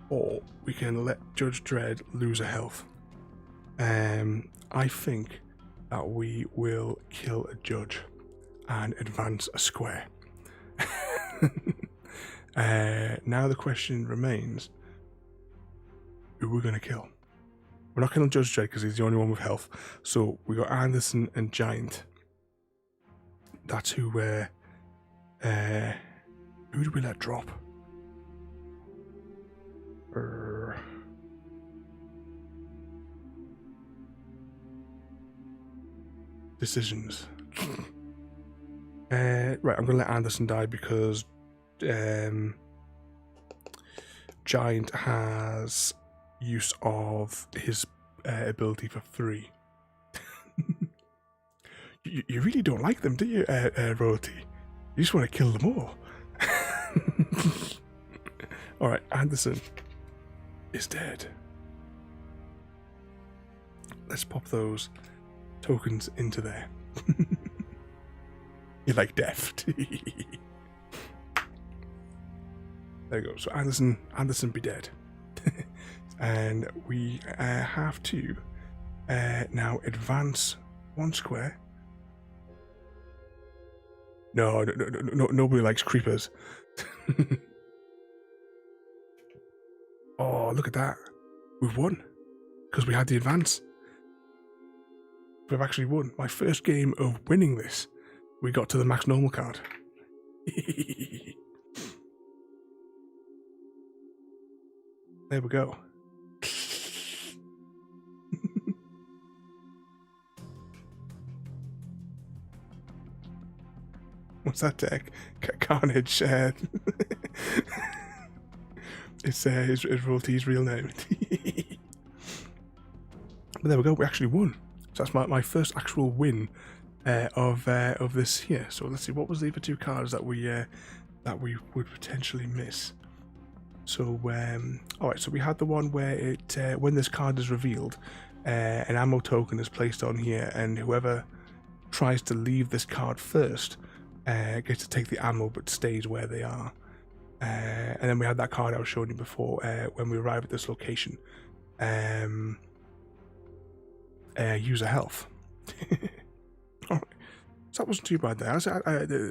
or we can let Judge Dredd lose a health. I think that we will kill a judge and advance a square. Now the question remains: who we're going to kill? We're not killing Judge Dredd because he's the only one with health. So we got Anderson and Giant. That's who do we let drop? Decisions. Right, I'm going to let Anderson die because Giant has use of his ability for 3. you really don't like them, do you, Royalty? You just want to kill them all. Alright, Anderson is dead. Let's pop those tokens into there. You like death. There you go. So Anderson be dead. And we have to now advance 1 square. No, nobody likes creepers. Oh, look at that. We've won. Because we had the advance. We've actually won. My first game of winning this. We got to the max normal card. There we go. What's that deck? Carnage. It's his Royalty's real name. But there we go. We actually won. So that's my first actual win of this here. So let's see. What was the other 2 cards that we would potentially miss? So all right. So we had the one where it when this card is revealed, an ammo token is placed on here, and whoever tries to leave this card first gets to take the ammo but stays where they are. And then we had that card I was showing you before when we arrive at this location. User health. Alright. So that wasn't too bad there.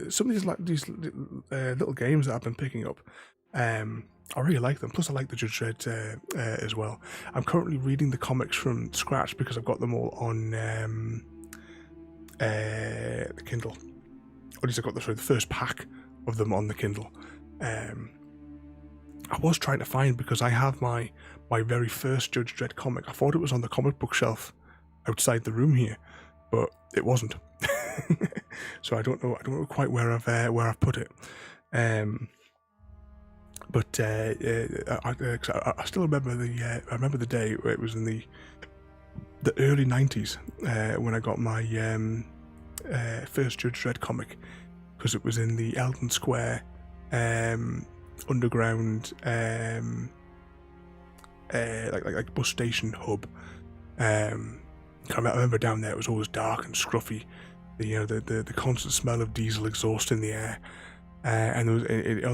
Some of these little games that I've been picking up, I really like them. Plus I like the Judge Dredd as well. I'm currently reading the comics from scratch because I've got them all on the Kindle. Or at least I got the first pack of them on the Kindle. I was trying to find, because I have my very first Judge Dredd comic. I thought it was on the comic book shelf outside the room here, but it wasn't. So I don't know quite where I've put it. But I still remember the day where it was in the early 90s when I got my first Judge Dredd comic, because it was in the Eldon Square underground like bus station hub. I remember down there it was always dark and scruffy. The constant smell of diesel exhaust in the air, and there was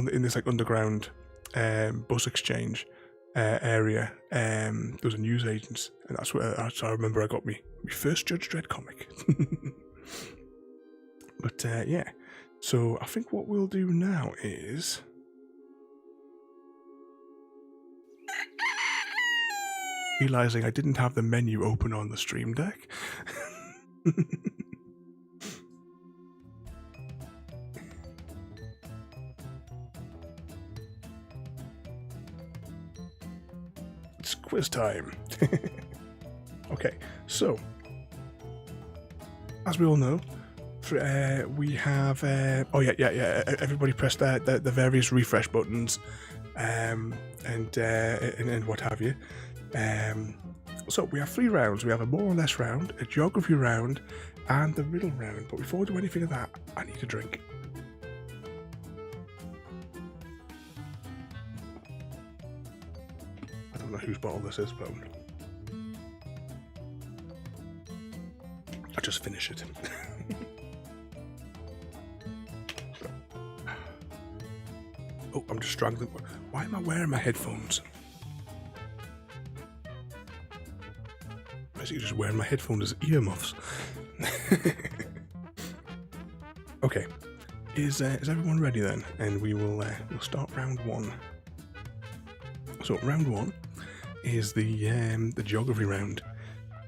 in this like underground bus exchange area. There was a newsagent's, and that's where I remember I got my first Judge Dredd comic. But yeah, so I think what we'll do now is realizing I didn't have the menu open on the Stream Deck. It's quiz time. Okay, so as we all know, we have everybody press the various refresh buttons and what have you. So we have 3 rounds. We have a more or less round, a geography round, and the riddle round. But before we do anything of that, I need a drink. I don't know whose bottle this is, but just finish it. Oh, I'm just struggling. Why am I wearing my headphones? Basically just wearing my headphones as earmuffs. Okay, is everyone ready then? And we'll start round one. So round one is the geography round.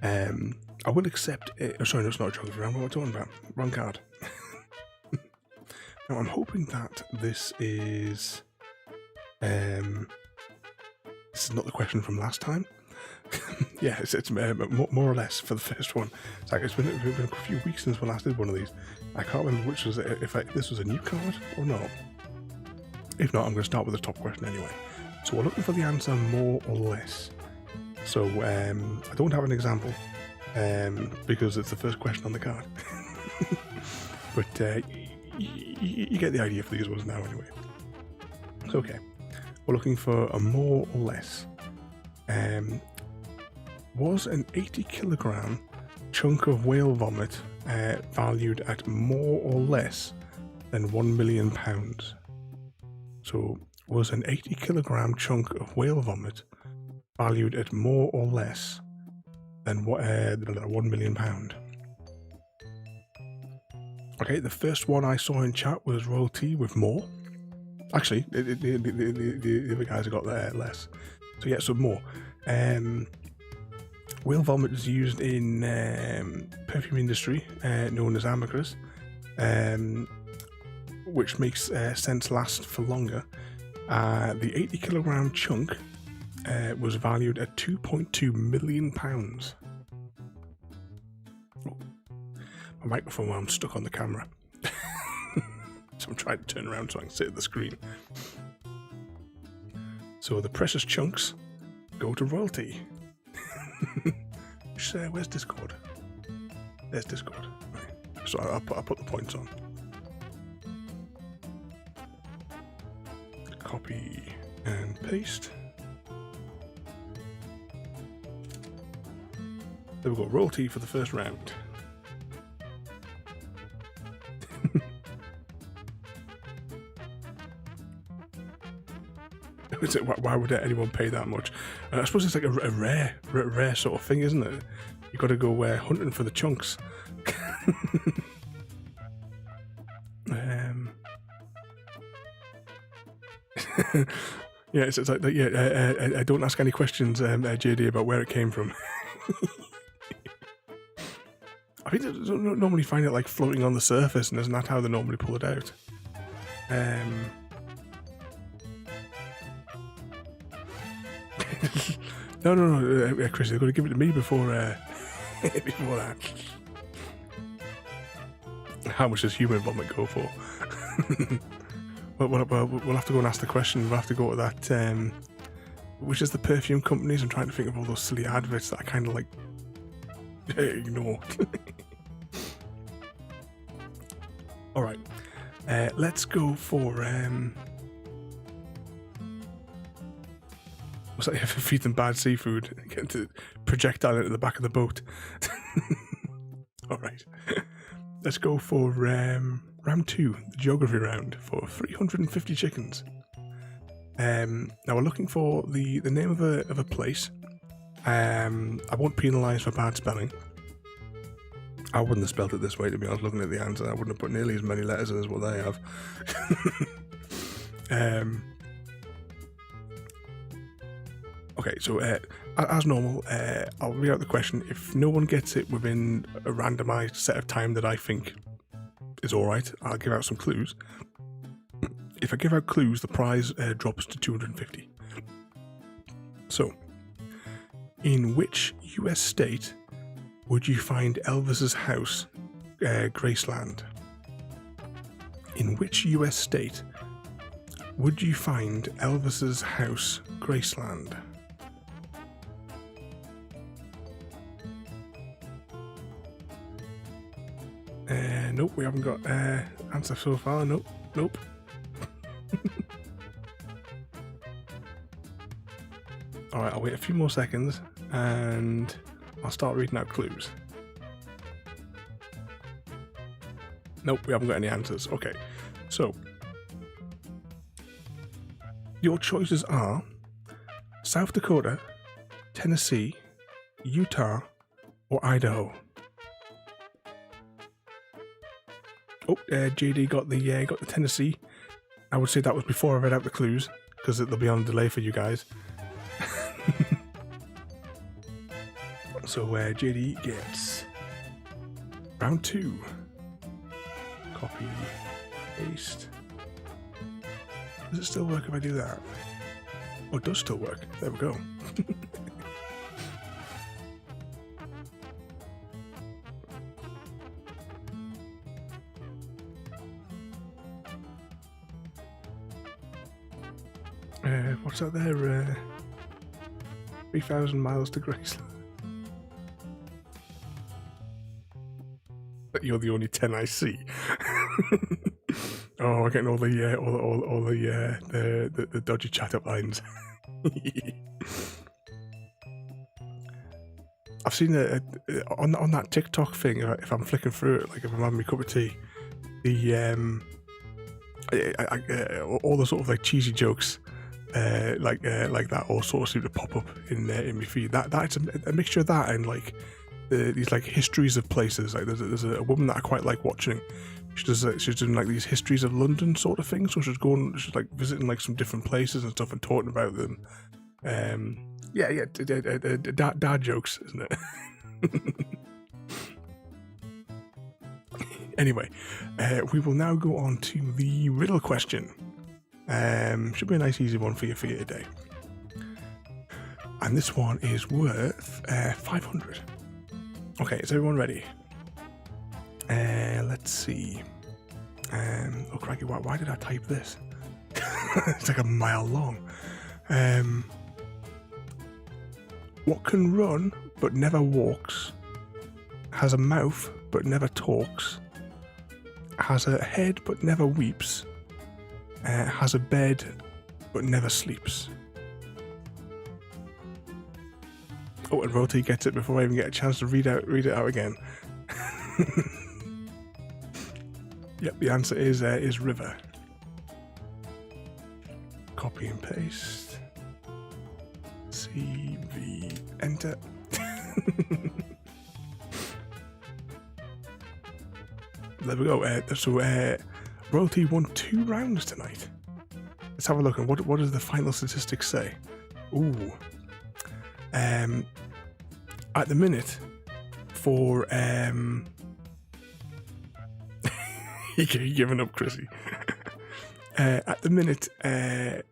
I will accept. Sorry, no, it's not a geography round. What am I talking about? Wrong card. Now I'm hoping that this is not the question from last time. Yeah, it's more or less for the first one. It's like it's been a few weeks since we last did one of these. I can't remember which was if this was a new card or not. If not, I'm going to start with the top question anyway. So we're looking for the answer more or less. So I don't have an example because it's the first question on the card. But you get the idea for these ones now anyway. So okay, we're looking for a more or less. Was an 80 kilogram chunk of whale vomit valued at more or less than £1 million? So was an 80 kilogram chunk of whale vomit valued at more or less than £1 million? Okay, the first one I saw in chat was Royalty with more. Actually, the other guys have got less. So yeah, so more. Whale vomit is used in perfume industry, known as ambergris, which makes scents last for longer. The 80 kilogram chunk was valued at £2.2 million. Oh, my microphone, I'm stuck on the camera. So I'm trying to turn around so I can sit at the screen. So the precious chunks go to Royalty. Where's Discord? There's Discord. Right. So I'll put the points on. Copy and paste. There we go. Royalty for the first round. Why would anyone pay that much? I suppose it's like a rare sort of thing, isn't it? You've got to go hunting for the chunks. Yeah, it's like I don't ask any questions, JD, about where it came from. I think they don't normally find it like floating on the surface, and isn't that how they normally pull it out? No, Chris, they've got to give it to me before before that. How much does human vomit go for? We'll have to go and ask the question. We'll have to go to that, which is the perfume companies. I'm trying to think of all those silly adverts that I kind of like ignore. All right, let's go for what's that? Feed them bad seafood. Get to projectile into the back of the boat. All right, let's go for round 2, the geography round, for 350 chickens. Now we're looking for the name of a place. I won't penalise for bad spelling. I wouldn't have spelled it this way, to be honest. Looking at the answer, I wouldn't have put nearly as many letters in as what they have. Okay, so as normal, I'll read out the question. If no one gets it within a randomised set of time that I think is alright, I'll give out some clues. If I give out clues, the prize drops to 250. So, in which US state would you find Elvis's house, Graceland? In which US state would you find Elvis's house, Graceland? Nope, we haven't got answer so far. Nope. Alright, I'll wait a few more seconds and I'll start reading out clues. Nope, we haven't got any answers. Okay, so your choices are South Dakota, Tennessee, Utah, or Idaho. Oh, JD got the Tennessee. I would say that was before I read out the clues, because it'll be on delay for you guys. So JD gets round 2. Copy, paste. Does it still work if I do that? Oh, it does still work. There we go. What's that there? 3,000 miles to Graceland. You're the only 10 I see. Oh, I'm getting all the dodgy chat up lines. I've seen on that TikTok thing. If I'm flicking through it, like if I'm having my cup of tea, all the sort of like cheesy jokes, like that, all sort of seem to pop up in my feed. That's a mixture of that and like these like histories of places. Like there's a woman that I quite like watching. She's doing like these histories of London sort of things. So she's like visiting like some different places and stuff and talking about them. Dad jokes, isn't it? Anyway, we will now go on to the riddle question. Should be a nice easy one for you today. And this one is worth 500. Okay, is everyone ready? Let's see. Oh crikey, why did I type this? It's like a mile long. What can run but never walks, has a mouth but never talks, has a head but never weeps, has a bed but never sleeps? Oh, and Roti gets it before I even get a chance to read it out again. Yep, the answer is river. Copy and paste. CV, enter. There we go. So Royalty won 2 rounds tonight. Let's have a look. And what does the final statistics say? Ooh. At the minute, for you're giving up, Chrissy. At the minute, out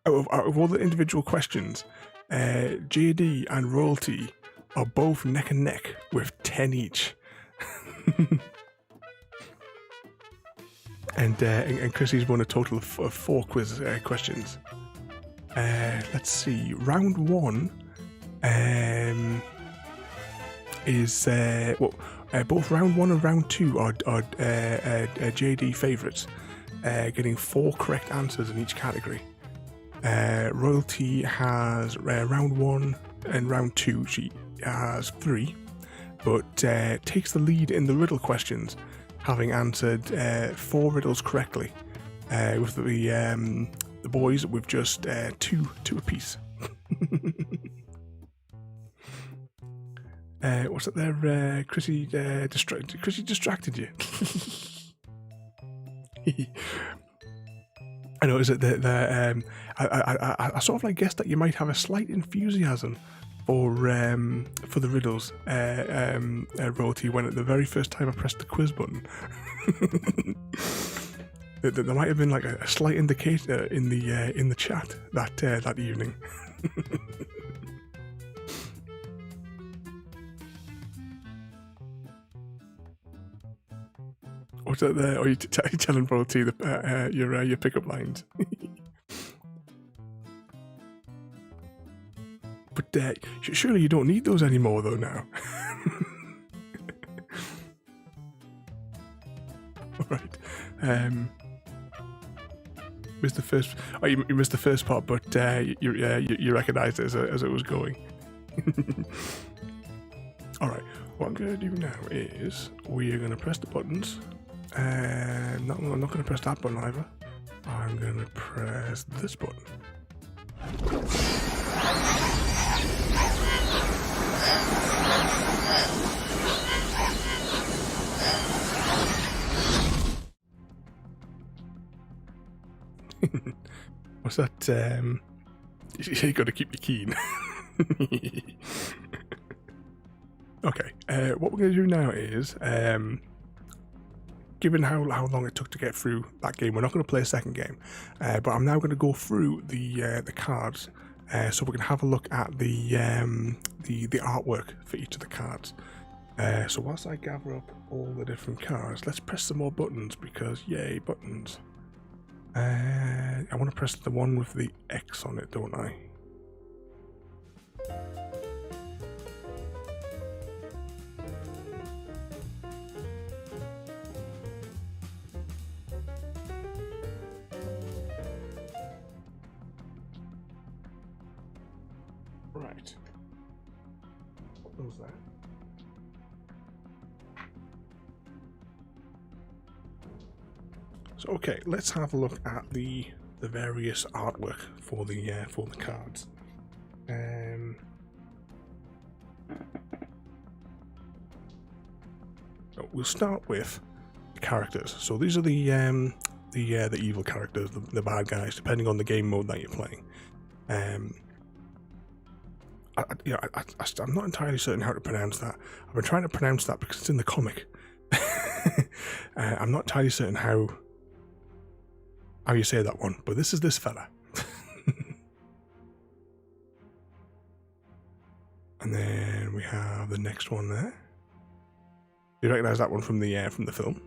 of all the individual questions, JD and Royalty are both neck and neck with 10 each. And Chrissy's won a total of 4 quiz questions. Let's see. Round 1 is both round 1 and round 2 are JD favourites, getting 4 correct answers in each category. Royalty has round 1 and round 2. She has 3, but takes the lead in the riddle questions, having answered 4 riddles correctly, with the boys with just 2 apiece. What's up there, Chrissy? Chrissy distracted you. I know. Is it that I sort of like guessed that you might have a slight enthusiasm for the riddles, Royalty, when at the very first time I pressed the quiz button. There might have been like a slight indicator in the chat that evening. What's that there? Are you telling Royalty your pickup lines? But surely you don't need those anymore, though. Now. All right. Missed the first. Oh, you missed the first part, but you recognised it as it was going. All right. What I'm going to do now is we are going to press the buttons. No, I'm not going to press that button either. I'm going to press this button. What's that? You got to keep your keen. Okay, what we're going to do now is, given how long it took to get through that game, we're not going to play a second game, but I'm now going to go through the cards, so we can have a look at the artwork for each of the cards. So whilst I gather up all the different cards, let's press some more buttons because yay, buttons. I want to press the one with the X on it, don't I? Right. What was that? So okay, let's have a look at the various artwork for the cards. So we'll start with the characters. So these are the evil characters, the bad guys, depending on the game mode that you're playing. I'm not entirely certain how to pronounce that. I've been trying to pronounce that because it's in the comic. I'm not entirely certain how you say that one, but this is this fella. And then we have the next one there. You recognise that one from the film.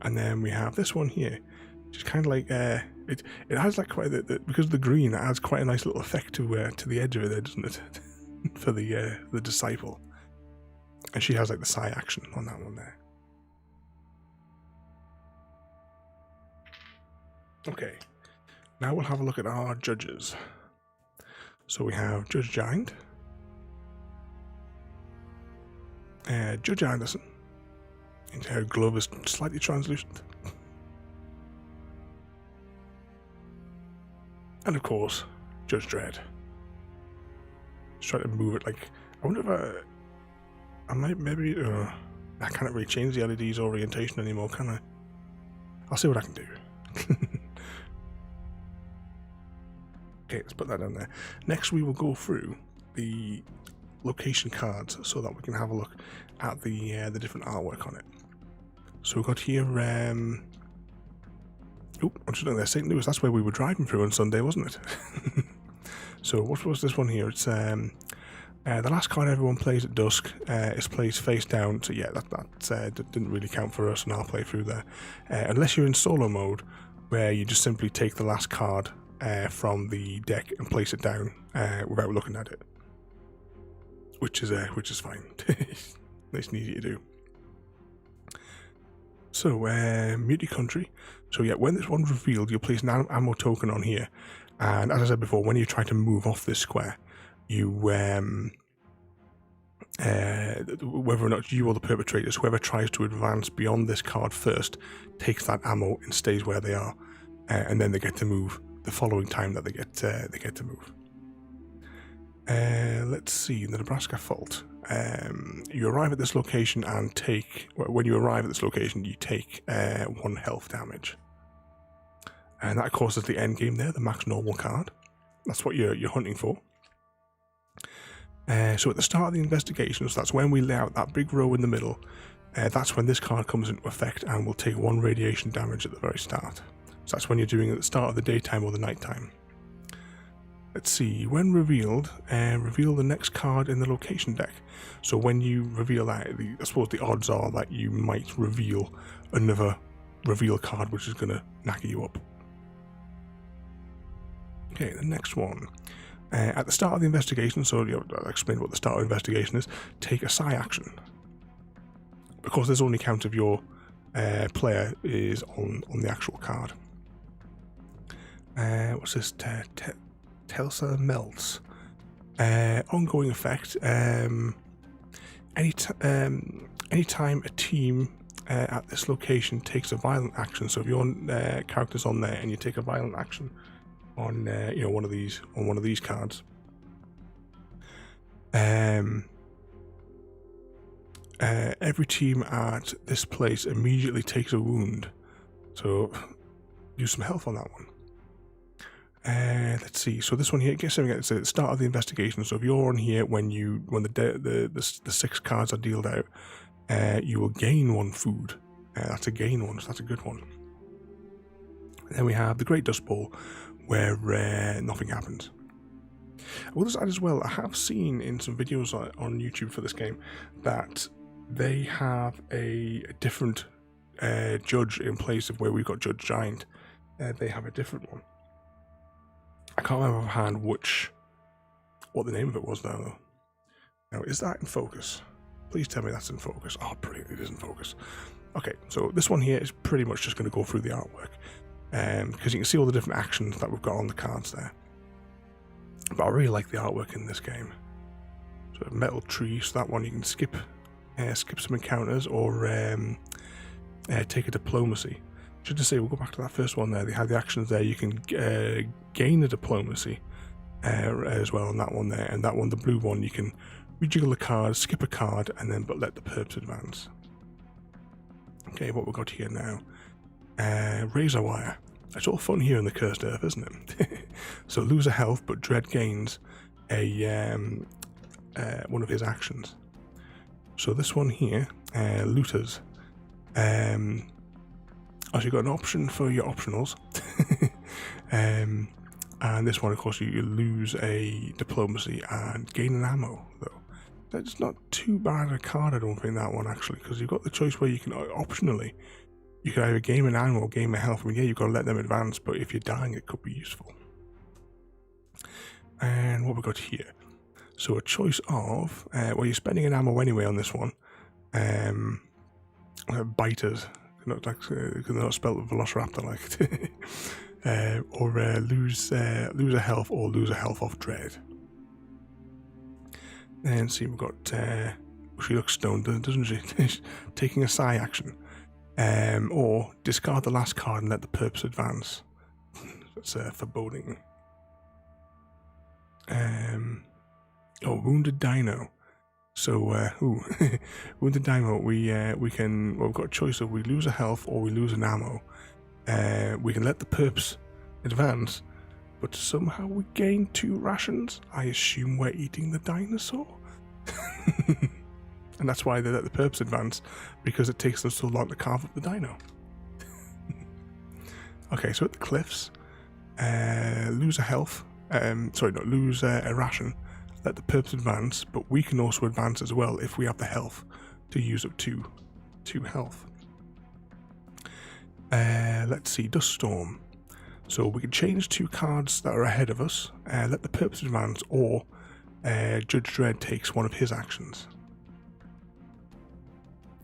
And then we have this one here, which is kind of like it has like quite because of the green, it adds quite a nice little effect to the edge of it there, doesn't it? For the disciple. And she has like the psi action on that one there. Okay, now we'll have a look at our judges. So we have Judge Giant, Judge Anderson, and her glove is slightly translucent, and of course Judge Dredd. Just try to move it like, I wonder if I might maybe I can't really change the LED's orientation anymore, can I? I'll see what I can do. Okay, let's put that down there. Next we will go through the location cards so that we can have a look at the different artwork on it. So we've got here, I'm just looking there, St. Louis, that's where we were driving through on Sunday, wasn't it? So what was this one here? It's the last card everyone plays at dusk is plays face down, so yeah, that didn't really count for us on our playthrough there. Unless you're in solo mode, where you just simply take the last card from the deck and place it down without looking at it, which is fine. Nice and easy to do. So mutant country. So yeah, when this one's revealed, you'll place an ammo token on here, and as I said before, when you try to move off this square, you whether or not you or the perpetrators, whoever tries to advance beyond this card first, takes that ammo and stays where they are, and then they get to move the following time that they get to move. Let's see, the Nebraska Fault. You arrive at this location and when you arrive at this location, you take 1 health damage. And that, of course, is the end game there, the max normal card. That's what you're hunting for. So at the start of the investigation, so that's when we lay out that big row in the middle, that's when this card comes into effect and will take 1 radiation damage at the very start. So that's when you're doing it at the start of the daytime or the nighttime. Let's see, when revealed, reveal the next card in the location deck. So when you reveal that, I suppose the odds are that you might reveal another reveal card which is going to knacker you up. Okay, the next one. At the start of the investigation, so I'll explain what the start of the investigation is, take a psi action. Because there's only count of your player is on the actual card. What's this? Telsa melts. Ongoing effect. anytime a team at this location takes a violent action, so if your character's on there and you take a violent action on one of these cards, every team at this place immediately takes a wound. So use some health on that one. Let's see. So this one here, it's at the start of the investigation. So if you're on here when the 6 cards are dealt out, you will gain 1 food. That's a gain one, so that's a good one. And then we have the Great Dust Bowl, where nothing happens. I will just add as well, I have seen in some videos on YouTube for this game that they have a different judge in place of where we've got Judge Giant. They have a different one. I can't remember offhand what the name of it was now, though. Now, is that in focus? Please tell me that's in focus. Oh, brilliant, it is in focus. Okay, so this one here is pretty much just going to go through the artwork, because you can see all the different actions that we've got on the cards there. But I really like the artwork in this game. So a metal tree, so that one you can skip some encounters or take a diplomacy. Should just say, we'll go back to that first one there. They have the actions there. You can gain a diplomacy as well on that one there. And that one, the blue one, you can rejiggle the card, skip a card, and then but let the perps advance. Okay, what we've got here now. Razor wire. It's all fun here in the Cursed Earth, isn't it? So lose a health, but Dredd gains one of his actions. So this one here, looters. So you've got an option for your optionals. And this one, of course, you lose a diplomacy and gain an ammo, though. That's not too bad a card, I don't think, that one, actually, because you've got the choice where you can, optionally, you can either gain an ammo or gain a health. I mean, yeah, you've got to let them advance, but if you're dying, it could be useful. And what we've got here. So a choice of, well, you're spending an ammo anyway on this one. Biters. They're not spelled Velociraptor like. Or lose a health or lose a health off Dredd. And see, we've got she looks stoned, doesn't she? Taking a psi action, or discard the last card and let the perps advance. That's foreboding. Wounded Dino. So, Wounded Dino, we've got a choice of we lose a health or we lose an ammo. We can let the perps advance, but somehow we gain 2 rations. I assume we're eating the dinosaur? And that's why they let the perps advance, because it takes them so long to carve up the dino. Okay, so at the cliffs, lose a health, lose a ration, let the perps advance, but we can also advance as well if we have the health to use up 2 health. Let's see, Dust Storm. So we can change 2 cards that are ahead of us, let the perps advance, or Judge Dredd takes one of his actions.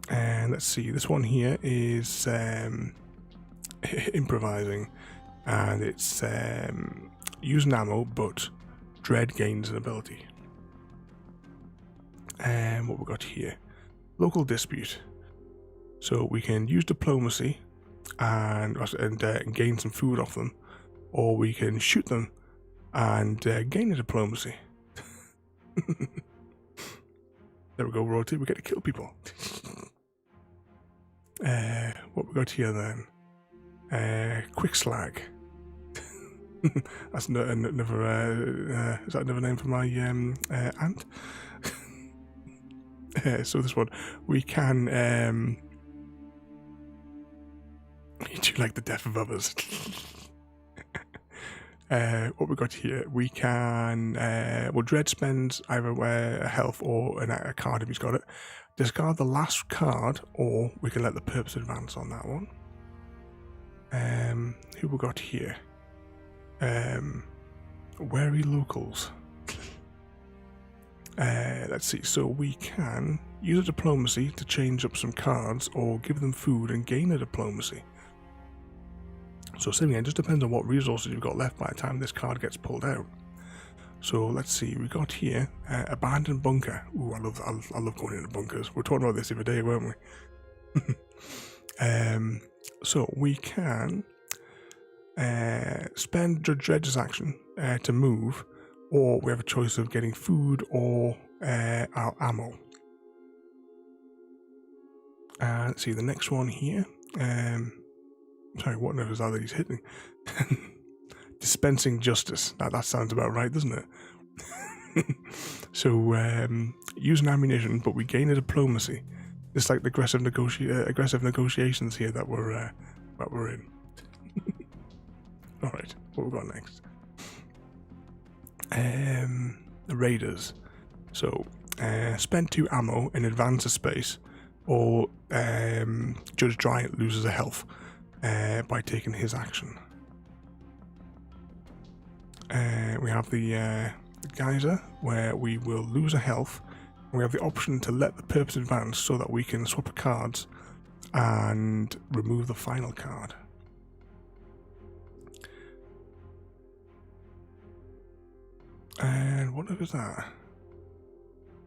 And let's see, this one here is improvising, and it's using ammo, but Dredd gains an ability. And what we've got here, local dispute. So we can use diplomacy and gain some food off them, or we can shoot them and gain a diplomacy. There we go, rotate, we get to kill people. What we got here then? Quick Slag. That's another. Is that another name for my aunt? So this one, we can. You do like the death of others. What we got here, we can. Dredd spends either a health or a card if he's got it. Discard the last card, or we can let the perps advance on that one. Who we got here? Wary locals. Let's see. So we can use a diplomacy to change up some cards, or give them food and gain a diplomacy. So same again, it just depends on what resources you've got left by the time this card gets pulled out. So let's see, we got here abandoned bunker. Ooh, I love going into bunkers. We were talking about this the other day, weren't we? So we can spend Judge Dredd's action to move, or we have a choice of getting food or our ammo. Let's see, the next one here. Sorry, what nerves are that he's hitting? Dispensing justice. That sounds about right, doesn't it? So, using ammunition, but we gain a diplomacy. It's like the aggressive negotiations here that we're in. All right, what we got next? The raiders. So, spend 2 ammo in advance of space, or Judge Dredd loses a health by taking his action. We have the geyser, where we will lose a health, and we have the option to let the purpose advance so that we can swap cards and remove the final card. And what is that?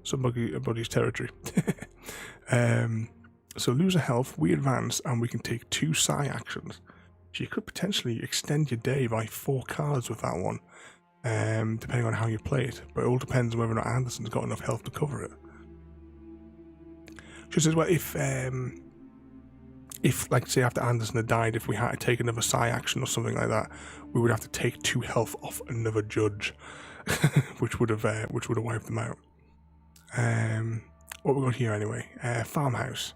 Somebody's territory. So lose a health, we advance, and we can take 2 psi actions. So you could potentially extend your day by 4 cards with that one, depending on how you play it. But it all depends on whether or not Anderson's got enough health to cover it. She says, well, if like, say, after Anderson had died, if we had to take another psi action or something like that, we would have to take 2 health off another judge, which would have wiped them out. What we got here anyway? Farmhouse.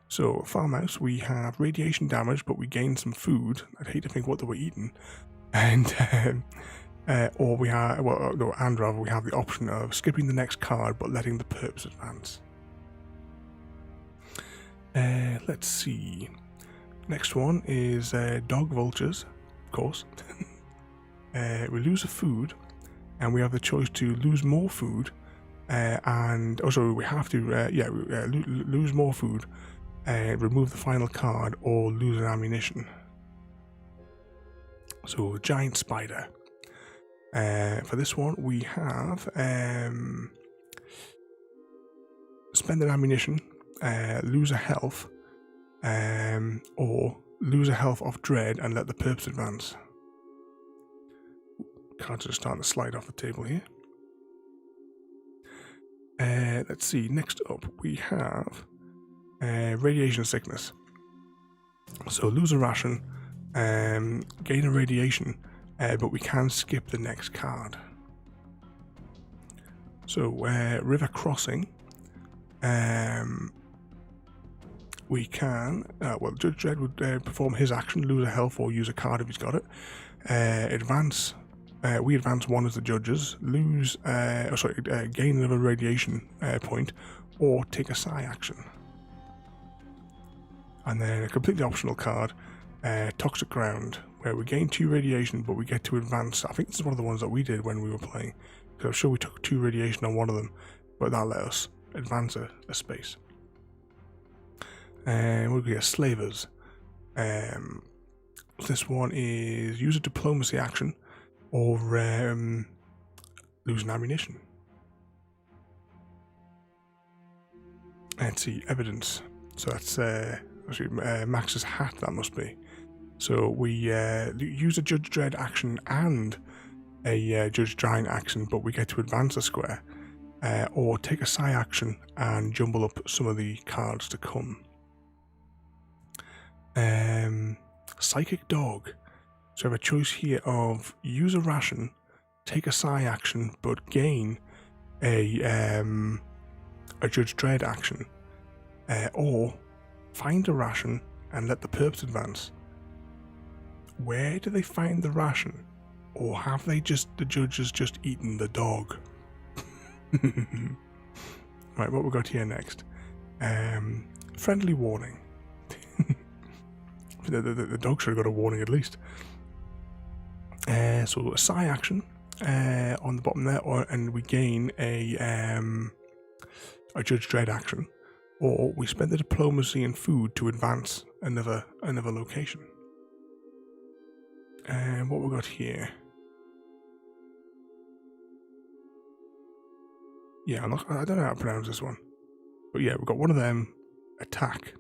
So farmhouse, we have radiation damage, but we gain some food. I'd hate to think what they were eating, and or we have we have the option of skipping the next card but letting the purpose advance. Let's see. Next one is dog vultures, of course. We lose a food, and we have the choice to lose more food, and also we have to lose more food, remove the final card, or lose an ammunition. So giant spider. For this one, we have spend an ammunition, lose a health, or lose a health off dread and let the purpose advance. Cards are starting to slide off the table here. Let's see, next up we have radiation sickness. So lose a ration, gain a radiation, but we can skip the next card. So river crossing, we can, Judge Dredd would perform his action, lose a health or use a card if he's got it. Advance, we advance 1 as the judges, gain another radiation point, or take a psi action. And then a completely optional card, Toxic Ground, where we gain 2 radiation, but we get to advance. I think this is one of the ones that we did when we were playing, because I'm sure we took 2 radiation on one of them, but that let us advance a space. And we'll get Slavers. This one is use a diplomacy action, or lose an ammunition. Let's see, evidence. So that's Max's hat, that must be. So we use a Judge Dredd action and a Judge Giant action, but we get to advance a square, or take a psi action and jumble up some of the cards to come. Psychic Dog. So I have a choice here of use a ration, take a psi action, but gain a Judge Dredd action, or find a ration and let the perps advance. Where do they find the ration? Or have the judges just eaten the dog? Right, what we got here next? Friendly warning. The dog should have got a warning at least. So a psi action on the bottom there, and we gain a Judge Dredd action, or we spend the diplomacy and food to advance another location. And what we got here? Yeah, I don't know how to pronounce this one. But yeah, we've got one of them, attack.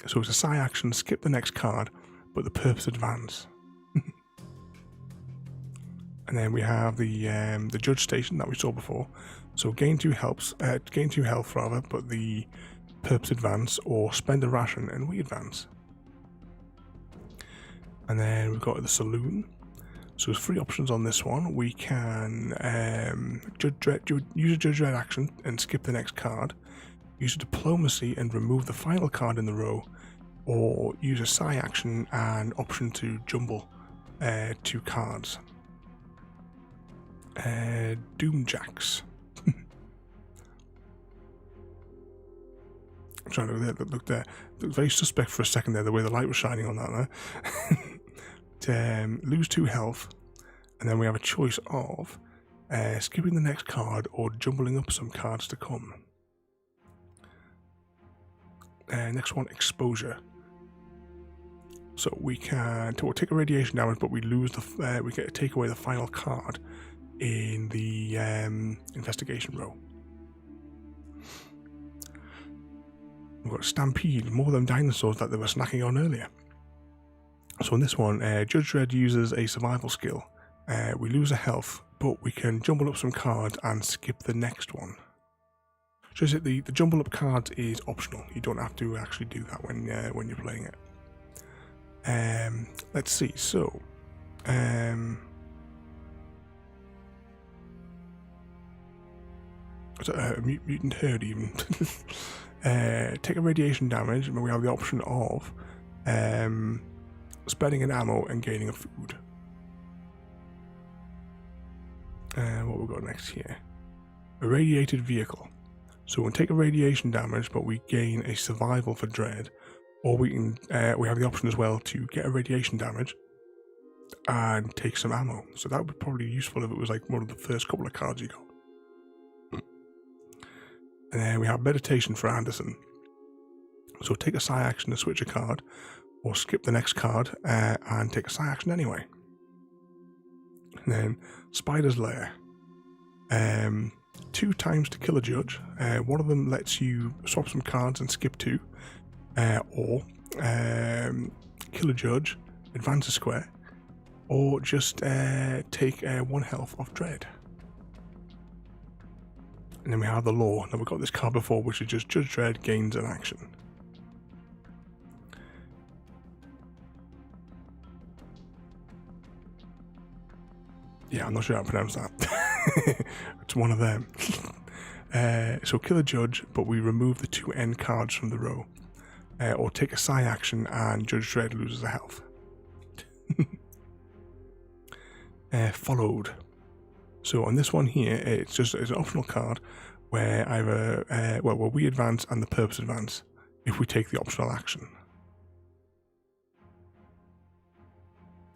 So it's a sci action, skip the next card, but the purpose advance. And then we have the judge station that we saw before. So gain 2 health rather, but the purpose advance, or spend a ration and we advance. And then we've got the saloon. So there's 3 options on this one. We can use a Judge Dredd action and skip the next card, use a diplomacy and remove the final card in the row, or use a sci action and option to jumble 2 cards. Doomjacks. I'm trying to look there. Looked very suspect for a second there, the way the light was shining on that there. Lose 2 health, and then we have a choice of skipping the next card or jumbling up some cards to come. Next one, exposure. So we can take a radiation damage, but we lose we get to take away the final card in the investigation row. We've got stampede, more than dinosaurs that they were snacking on earlier. So in this one, Judge Dredd uses a survival skill. We lose a health, but we can jumble up some cards and skip the next one. So the jumble up cards is optional. You don't have to actually do that when you're playing it. Let's see. So, mutant herd even. Take a radiation damage, but we have the option of spending an ammo and gaining a food. What we've got next here, a radiated vehicle. So we'll take a radiation damage, but we gain a survival for Dredd, or we can we have the option as well to get a radiation damage and take some ammo. So that would be probably useful if it was like one of the first couple of cards you got. And then we have meditation for Anderson. So take a psi action to switch a card, or skip the next card and take a psi action anyway. And then Spider's Lair. 2 times to kill a judge. One of them lets you swap some cards and skip 2, or kill a judge, advance a square, or just take 1 health off Dredd. And then we have the law. Now we've got this card before, which is just Judge Dredd gains an action. Yeah, I'm not sure how to pronounce that. It's one of them. So kill a judge, but we remove the 2 end cards from the row. Or take a psi action and Judge Dredd loses a health. Followed. So on this one here, it's an optional card where either where we advance and the purpose advance if we take the optional action.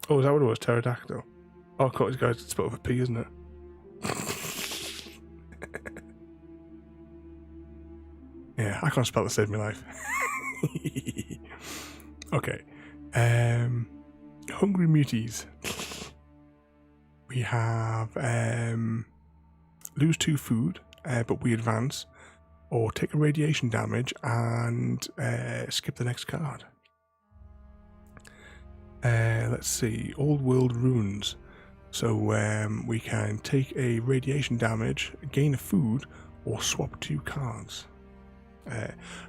Oh, is that what it was? Pterodactyl. Oh, of course, guys, it's spelled with a P, isn't it? Yeah, I can't spell to save my life. Okay. Hungry muties. We have lose 2 food, but we advance, or take a radiation damage and skip the next card. Let's see, Old World Runes. So we can take a radiation damage, gain a food, or swap 2 cards.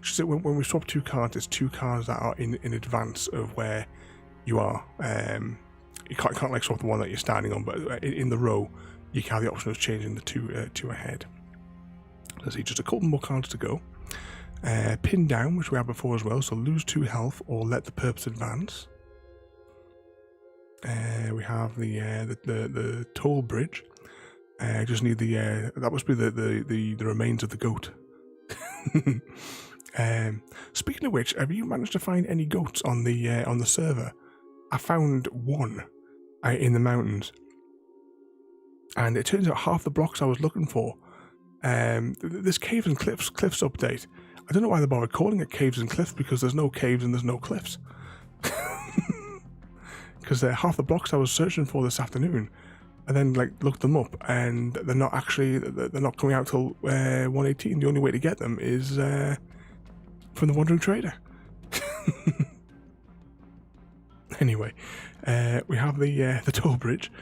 So when we swap 2 cards, it's 2 cards that are in advance of where you are. You can't like swap the one that you're standing on, but in the row, you can have the option of changing the 2 ahead. Let's see, just a couple more cards to go. Pin down, which we had before as well, so lose 2 health or let the purpose advance. We have the toll bridge. Just need that must be the remains of the goat. Speaking of which, have you managed to find any goats on the server? I found 1 in the mountains, and it turns out half the blocks I was looking for. This caves and cliffs update. I don't know why they bothered calling it caves and cliffs, because there's no caves and there's no cliffs. Because half the blocks I was searching for this afternoon, and then like looked them up, and they're not coming out till 118. The only way to get them is from the Wandering Trader. Anyway, we have the toll bridge,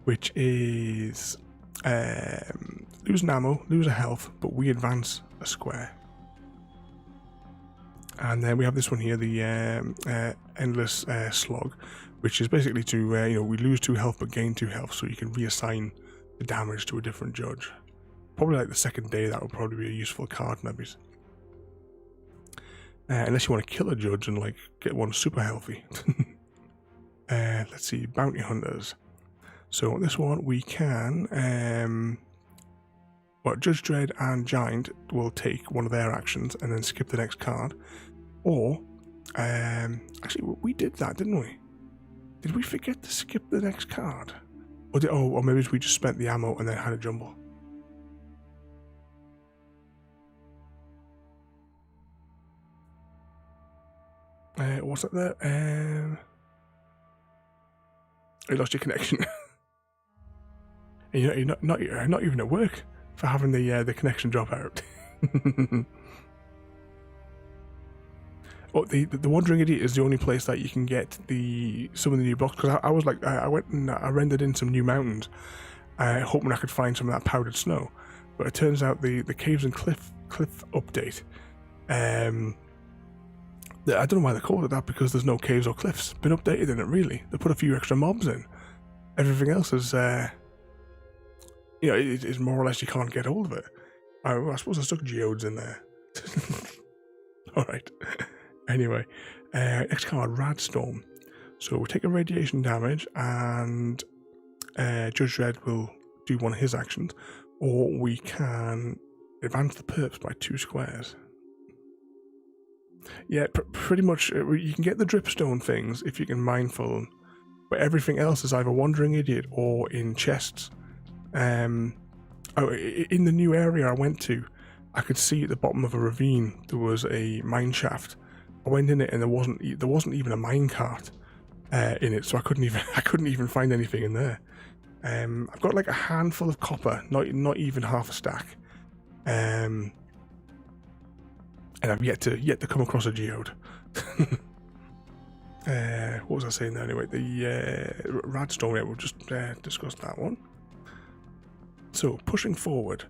which is lose an ammo, lose a health, but we advance a square. And then we have this one here, the endless slog, which is basically to we lose 2 health but gain 2 health, so you can reassign the damage to a different judge. Probably like the second day, that would probably be a useful card, maybe. Unless you want to kill a judge and like get one super healthy. Let's see, bounty hunters. So on this one we can Judge Dredd and Giant will take one of their actions and then skip the next card. Or actually we did that, didn't we? Did we forget to skip the next card? Or maybe we just spent the ammo and then had a jumble. What's that there? You lost your connection. And you're not even at work for having the connection drop out. Oh, the Wandering Idiot is the only place that you can get some of the new blocks, because I was like, I went and I rendered in some new mountains, hoping I could find some of that powdered snow, but it turns out the caves and cliff update, I don't know why they called it that, because there's no caves or cliffs been updated in it really. They put a few extra mobs in. Everything else is it is more or less you can't get hold of it. I suppose I stuck geodes in there. Alright. Anyway, next card, Radstorm. So we'll take a radiation damage, and Judge Dredd will do one of his actions, or we can advance the perps by 2 squares. Yeah, pretty much. You can get the dripstone things if you can mindful them, but everything else is either Wandering Idiot or in chests. In the new area I went to, I could see at the bottom of a ravine there was a mine shaft. I went in it and there wasn't even a mine cart in it, so I couldn't even find anything in there. I've got like a handful of copper, not even half a stack, and I've yet to come across a geode. What was I saying there anyway? The Radstone, yeah, we'll just discuss that one. So pushing forward,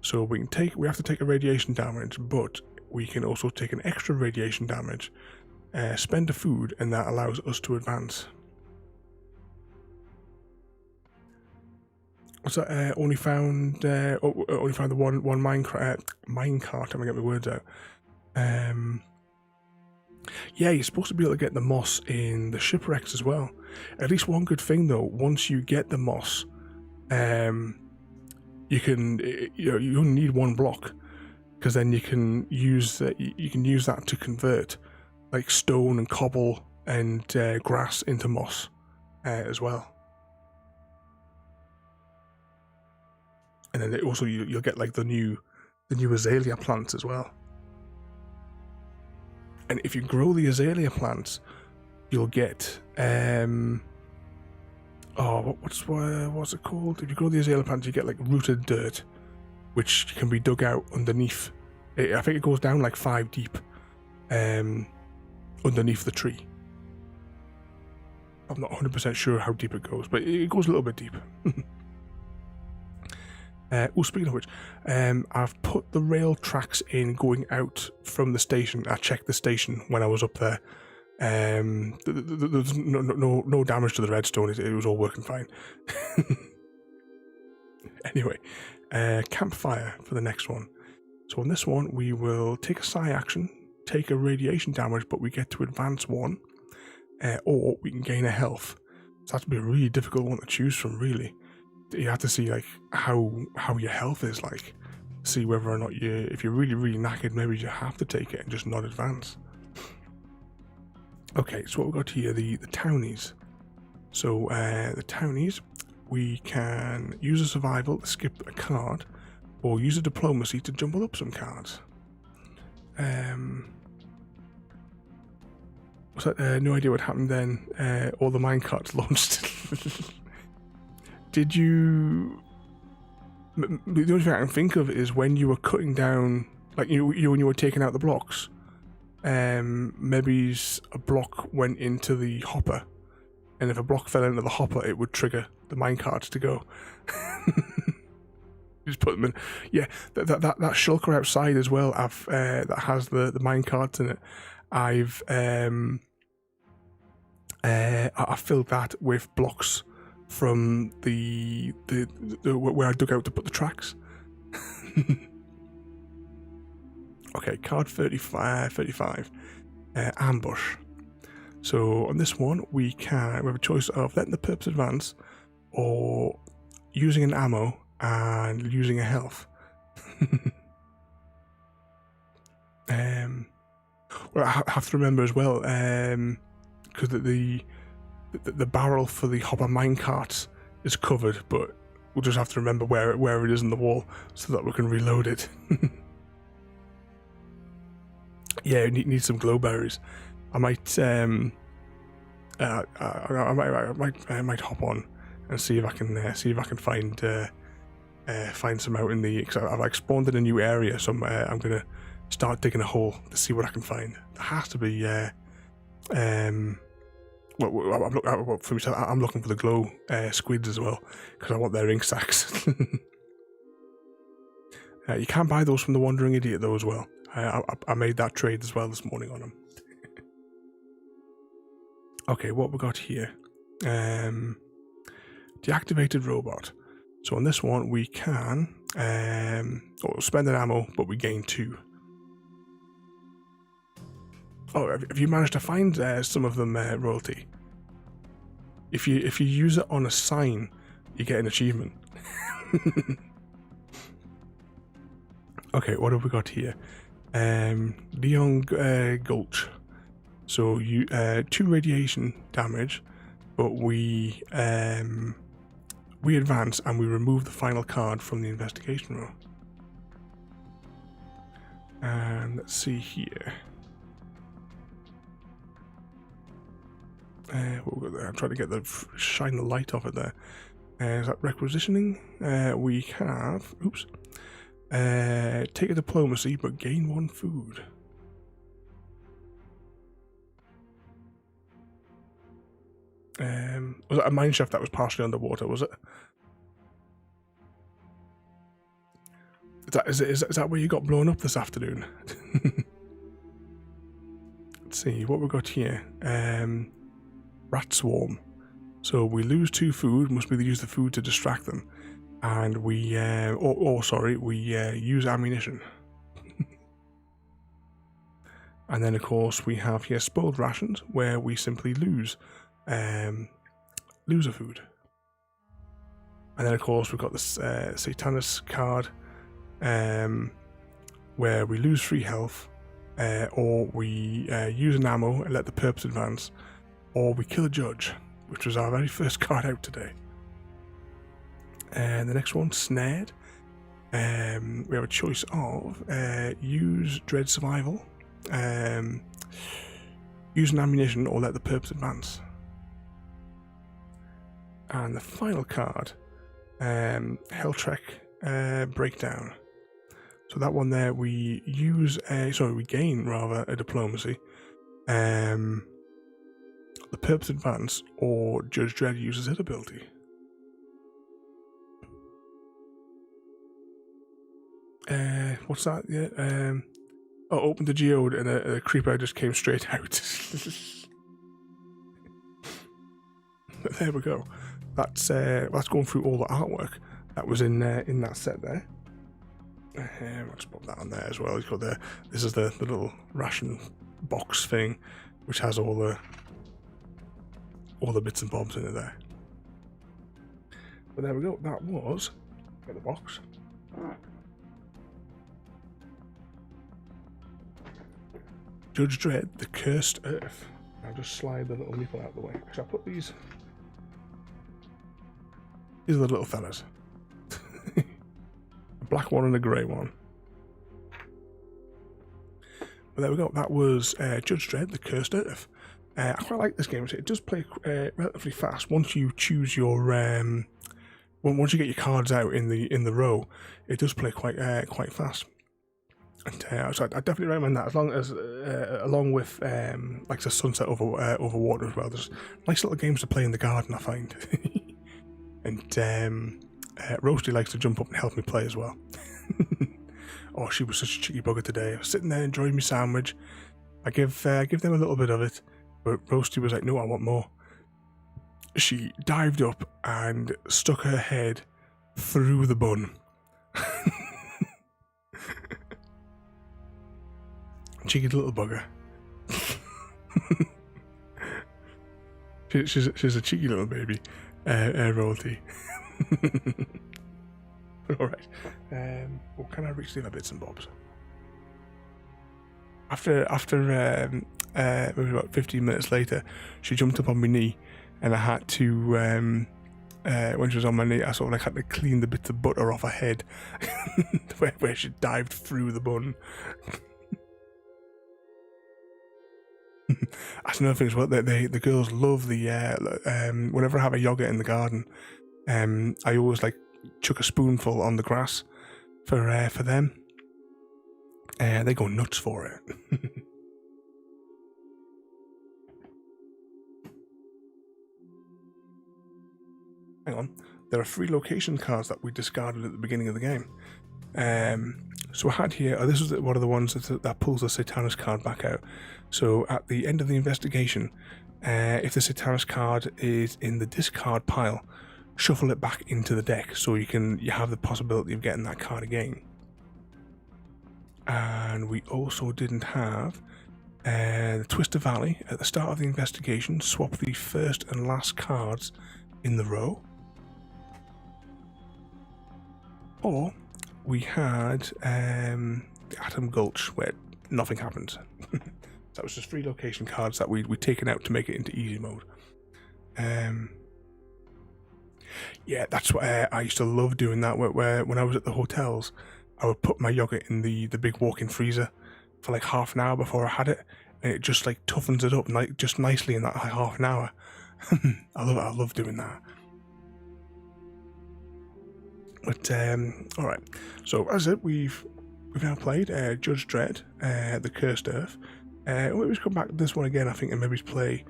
so we have to take a radiation damage, but we can also take an extra radiation damage, spend a food, and that allows us to advance. So only found the one minecart. I'm gonna get my words out. Yeah, you're supposed to be able to get the moss in the shipwrecks as well. At least one good thing though, once you get the moss, you only need 1 block, because then you can use that to convert like stone and cobble and grass into moss as well. And then also you'll get like the new azalea plants as well. And if you grow the azalea plants, you'll get what's it called? If you grow the azalea plants, you get like rooted dirt, which can be dug out underneath. I think it goes down like 5 deep, underneath the tree. I'm not 100% sure how deep it goes, but it goes a little bit deep. Speaking of which, I've put the rail tracks in going out from the station. I checked the station when I was up there. There's no damage to the redstone. It was all working fine. Anyway, campfire for the next one. So on this one, we will take a psi action, take a radiation damage, but we get to advance 1, or we can gain a health. So that would be a really difficult one to choose from, really. You have to see like how your health is like, see whether or not if you're really, really knackered, maybe you have to take it and just not advance. Okay, so what we've got here, the townies. So the townies, we can use a survival to skip a card, or use a diplomacy to jumble up some cards. No idea what happened then. All the minecarts launched. Did you? The only thing I can think of is when you were cutting down, like when you were taking out the blocks. Maybe a block went into the hopper, and if a block fell into the hopper, it would trigger the minecarts to go. Just put them in. Yeah, that shulker outside as well. That has the minecarts in it. I filled that with blocks from the where I dug out to put the tracks. Okay, card 35, ambush. So on this one, we have a choice of letting the perps advance, or using an ammo and using a health. Well, I have to remember as well, because the barrel for the hopper minecart is covered, but we'll just have to remember where it is in the wall so that we can reload it. Yeah, need some glowberries. I might I might hop on and see if I can find some out in the. Because I've like spawned in a new area, so I'm gonna start digging a hole to see what I can find. There has to be well, for myself, I'm looking for the glow squids as well because I want their ink sacs. You can buy those from the Wandering Idiot though as well. I made that trade as well this morning on them. Okay, what we got here? Deactivated robot. So on this one we can spend an ammo, but we gain 2. Oh, have you managed to find some of them, royalty? If you use it on a sign, you get an achievement. Okay, what have we got here? Leon Gulch. So you 2 radiation damage, but we advance and we remove the final card from the investigation row. And let's see here. I'm trying to get shine the light off it there. Is that requisitioning? We have. Oops. Take a diplomacy, but gain 1 food. Was it a mine shaft that was partially underwater? Was it? Is that where you got blown up this afternoon? Let's see what we got here. Rat swarm. So we lose 2 food. Must be use the food to distract them, and we use ammunition. And then of course we have here spoiled rations, where we simply lose a food. And then of course we've got this Satanus card, where we lose 3 health, or we use an ammo and let the perps advance, or we kill a judge, which was our very first card out today. And the next one, snared. We have a choice of use dread survival, use an ammunition, or let the perps advance. And the final card, Helltrek breakdown. So that one there, we gain a diplomacy. The perps advance, or Judge Dredd uses his ability. What's that? Yeah. Opened the geode and a creeper just came straight out. There we go. That's going through all the artwork that was in that set there. I'll just pop that on there as well. This is the little ration box thing, which has all the bits and bobs in it there. But there we go. That was the box. Judge Dredd, the Cursed Earth. I'll just slide the little meeple out of the way. Actually, I'll put these. These are the little fellas. A black one and a grey one. But there we go. That was Judge Dredd, the Cursed Earth. I quite like this game. It does play relatively fast once you choose your once you get your cards out in the row, it does play quite fast. And, so I definitely recommend that, as long as along with like the Sunset over water as well. There's nice little games to play in the garden, I find. And Roasty likes to jump up and help me play as well. Oh, she was such a cheeky bugger today. I was sitting there enjoying my sandwich. I give them a little bit of it, but Roasty was like, "No, I want more." She dived up and stuck her head through the bun. Cheeky little bugger. she's a cheeky little baby, Royalty. Alright. Well, can I reach the other bits and bobs? After maybe about 15 minutes later, she jumped up on my knee, and I had to, when she was on my knee, I sort of like had to clean the bits of butter off her head, where she dived through the bun. That's another thing as well. The girls love the whenever I have a yogurt in the garden, I always like chuck a spoonful on the grass for them. They go nuts for it. Hang on, there are 3 location cards that we discarded at the beginning of the game. So I had here, this is one of the ones that pulls the Satanis card back out. So at the end of the investigation, if the Satanis card is in the discard pile, shuffle it back into the deck so you have the possibility of getting that card again. And we also didn't have the Twister Valley. At the start of the investigation, swap the first and last cards in the row. Or we had the Atom Gulch, where nothing happened. That was just 3 location cards that we'd taken out to make it into easy mode. Yeah, that's what I used to love doing that, where when I was at the hotels, I would put my yogurt in the big walk-in freezer for like half an hour before I had it, and it just like toughens it up just nicely in that half an hour. I love doing that. But alright, so as I said, we've now played Judge Dredd, The Cursed Earth. We'll just come back to this one again, I think, and maybe play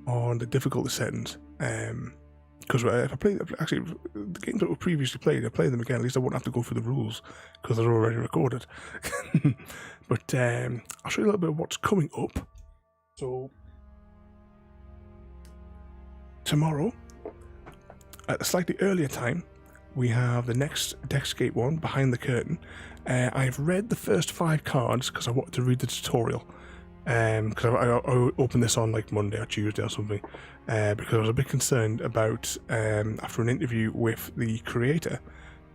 on the difficulty settings. Because if I play, actually, the games that we previously played, I play them again, at least I won't have to go through the rules, because they're already recorded. But I'll show you a little bit of what's coming up. So, tomorrow, at a slightly earlier time, we have the next Deckscape one, Behind the Curtain. I've read the first 5 cards because I wanted to read the tutorial. Because I opened this on like Monday or Tuesday or something, because I was a bit concerned about, after an interview with the creator,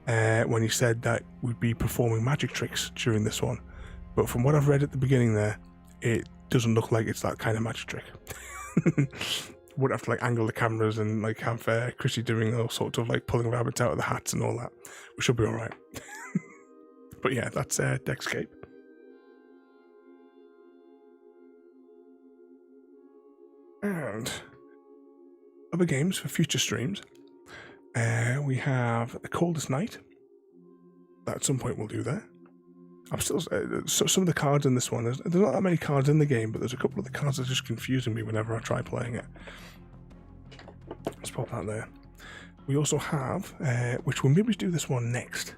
when he said that we'd be performing magic tricks during this one. But from what I've read at the beginning there, it doesn't look like it's that kind of magic trick. Would have to like angle the cameras and like have Chrissy doing all sorts of like pulling rabbits out of the hats and all that. We should be alright. But yeah, that's Deckscape. And other games for future streams. We have The Coldest Night. That at some point we'll do there. I'm still some of the cards in this one. There's not that many cards in the game, but there's a couple of the cards that are just confusing me whenever I try playing it. Let's pop that there. We also have, which we'll maybe do this one next,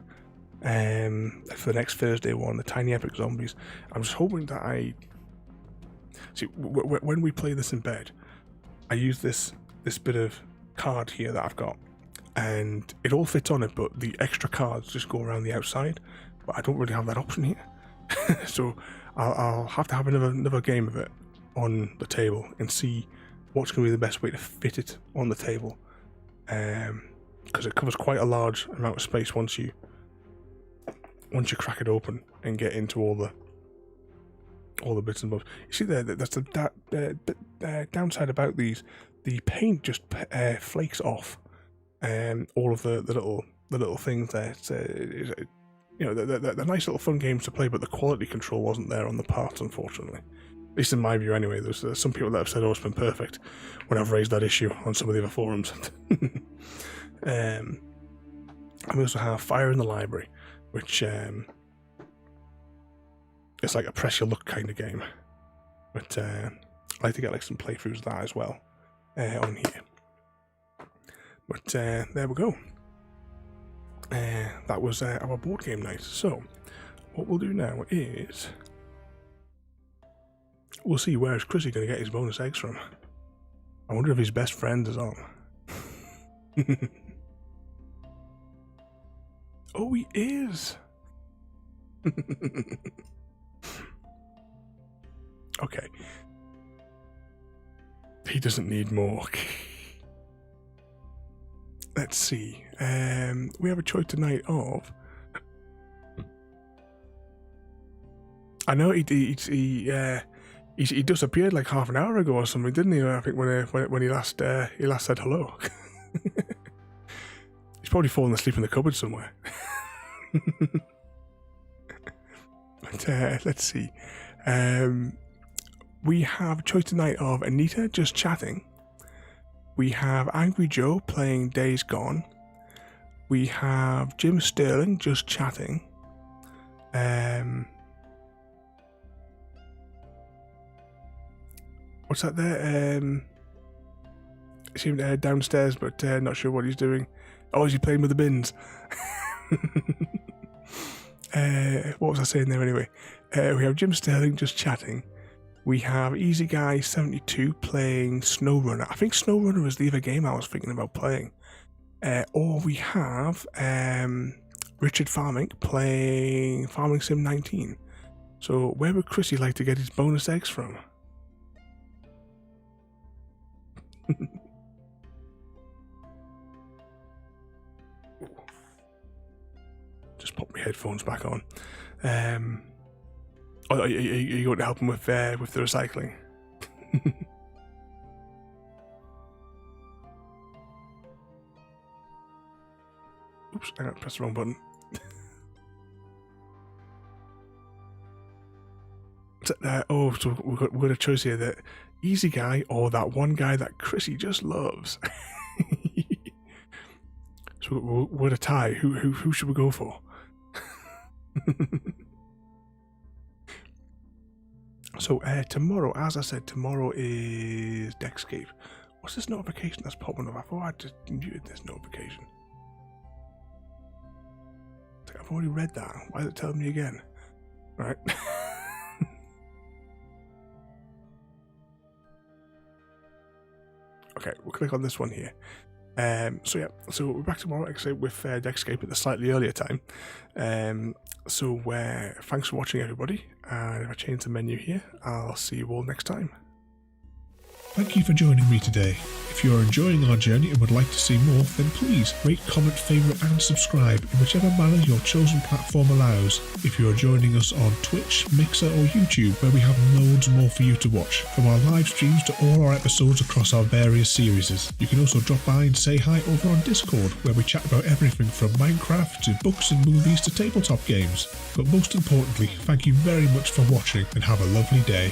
for the next Thursday one, the Tiny Epic Zombies. I'm just hoping that I see when we play this in bed, I use this bit of card here that I've got, and it all fits on it, but the extra cards just go around the outside. But I don't really have that option here. So I'll have to have another game of it on the table and see what's going to be the best way to fit it on the table, because it covers quite a large amount of space once you crack it open and get into all the bits and bobs. You see there, that's the downside about these. The paint just flakes off all of the little things there. It's, you know, they're nice little fun games to play, but the quality control wasn't there on the parts, unfortunately. At least in my view, anyway. There's some people that have said, "Oh, it's been perfect," when I've raised that issue on some of the other forums. And we also have Fire in the Library, which it's like a press your luck kind of game. But I like to get like some playthroughs of that as well on here. But there we go. That was our board game night. So what we'll do now is we'll see where's Chrissy going to get his bonus eggs from. I wonder if his best friend is on. Oh, he is. Okay. He doesn't need more. Let's see. We have a choice tonight of. I know he disappeared like half an hour ago or something, didn't he? I think when he last said hello. He's probably fallen asleep in the cupboard somewhere. But let's see. We have a choice tonight of Anita just chatting. We have Angry Joe playing Days Gone. We have Jim Sterling just chatting. What's that there? He's downstairs, but not sure what he's doing. Oh, is he playing with the bins? What was I saying there anyway? We have Jim Sterling just chatting. We have Easy Guy 72 playing SnowRunner. I think SnowRunner was the other game I was thinking about playing. Or we have Richard Farming playing Farming Sim 19. So where would Chrissy like to get his bonus eggs from? Just pop my headphones back on. Are you going to help him with the recycling? Oops, I pressed the wrong button. So we've got a choice here: that Easy Guy or that one guy that Chrissy just loves. So we're at a tie. Who should we go for? So tomorrow, as I said, tomorrow is Deckscape. What's this notification that's popping up? I thought I just muted this notification. I've already read that. Why is it telling me again? All right. Okay, we'll click on this one here. So we're back tomorrow, actually, with Deckscape at the slightly earlier time. Thanks for watching, everybody. And if I change the menu here, I'll see you all next time. Thank you for joining me today. If you are enjoying our journey and would like to see more, then please rate, comment, favourite and subscribe in whichever manner your chosen platform allows. If you are joining us on Twitch, Mixer or YouTube, where we have loads more for you to watch, from our live streams to all our episodes across our various series. You can also drop by and say hi over on Discord, where we chat about everything from Minecraft to books and movies to tabletop games. But most importantly, thank you very much for watching and have a lovely day.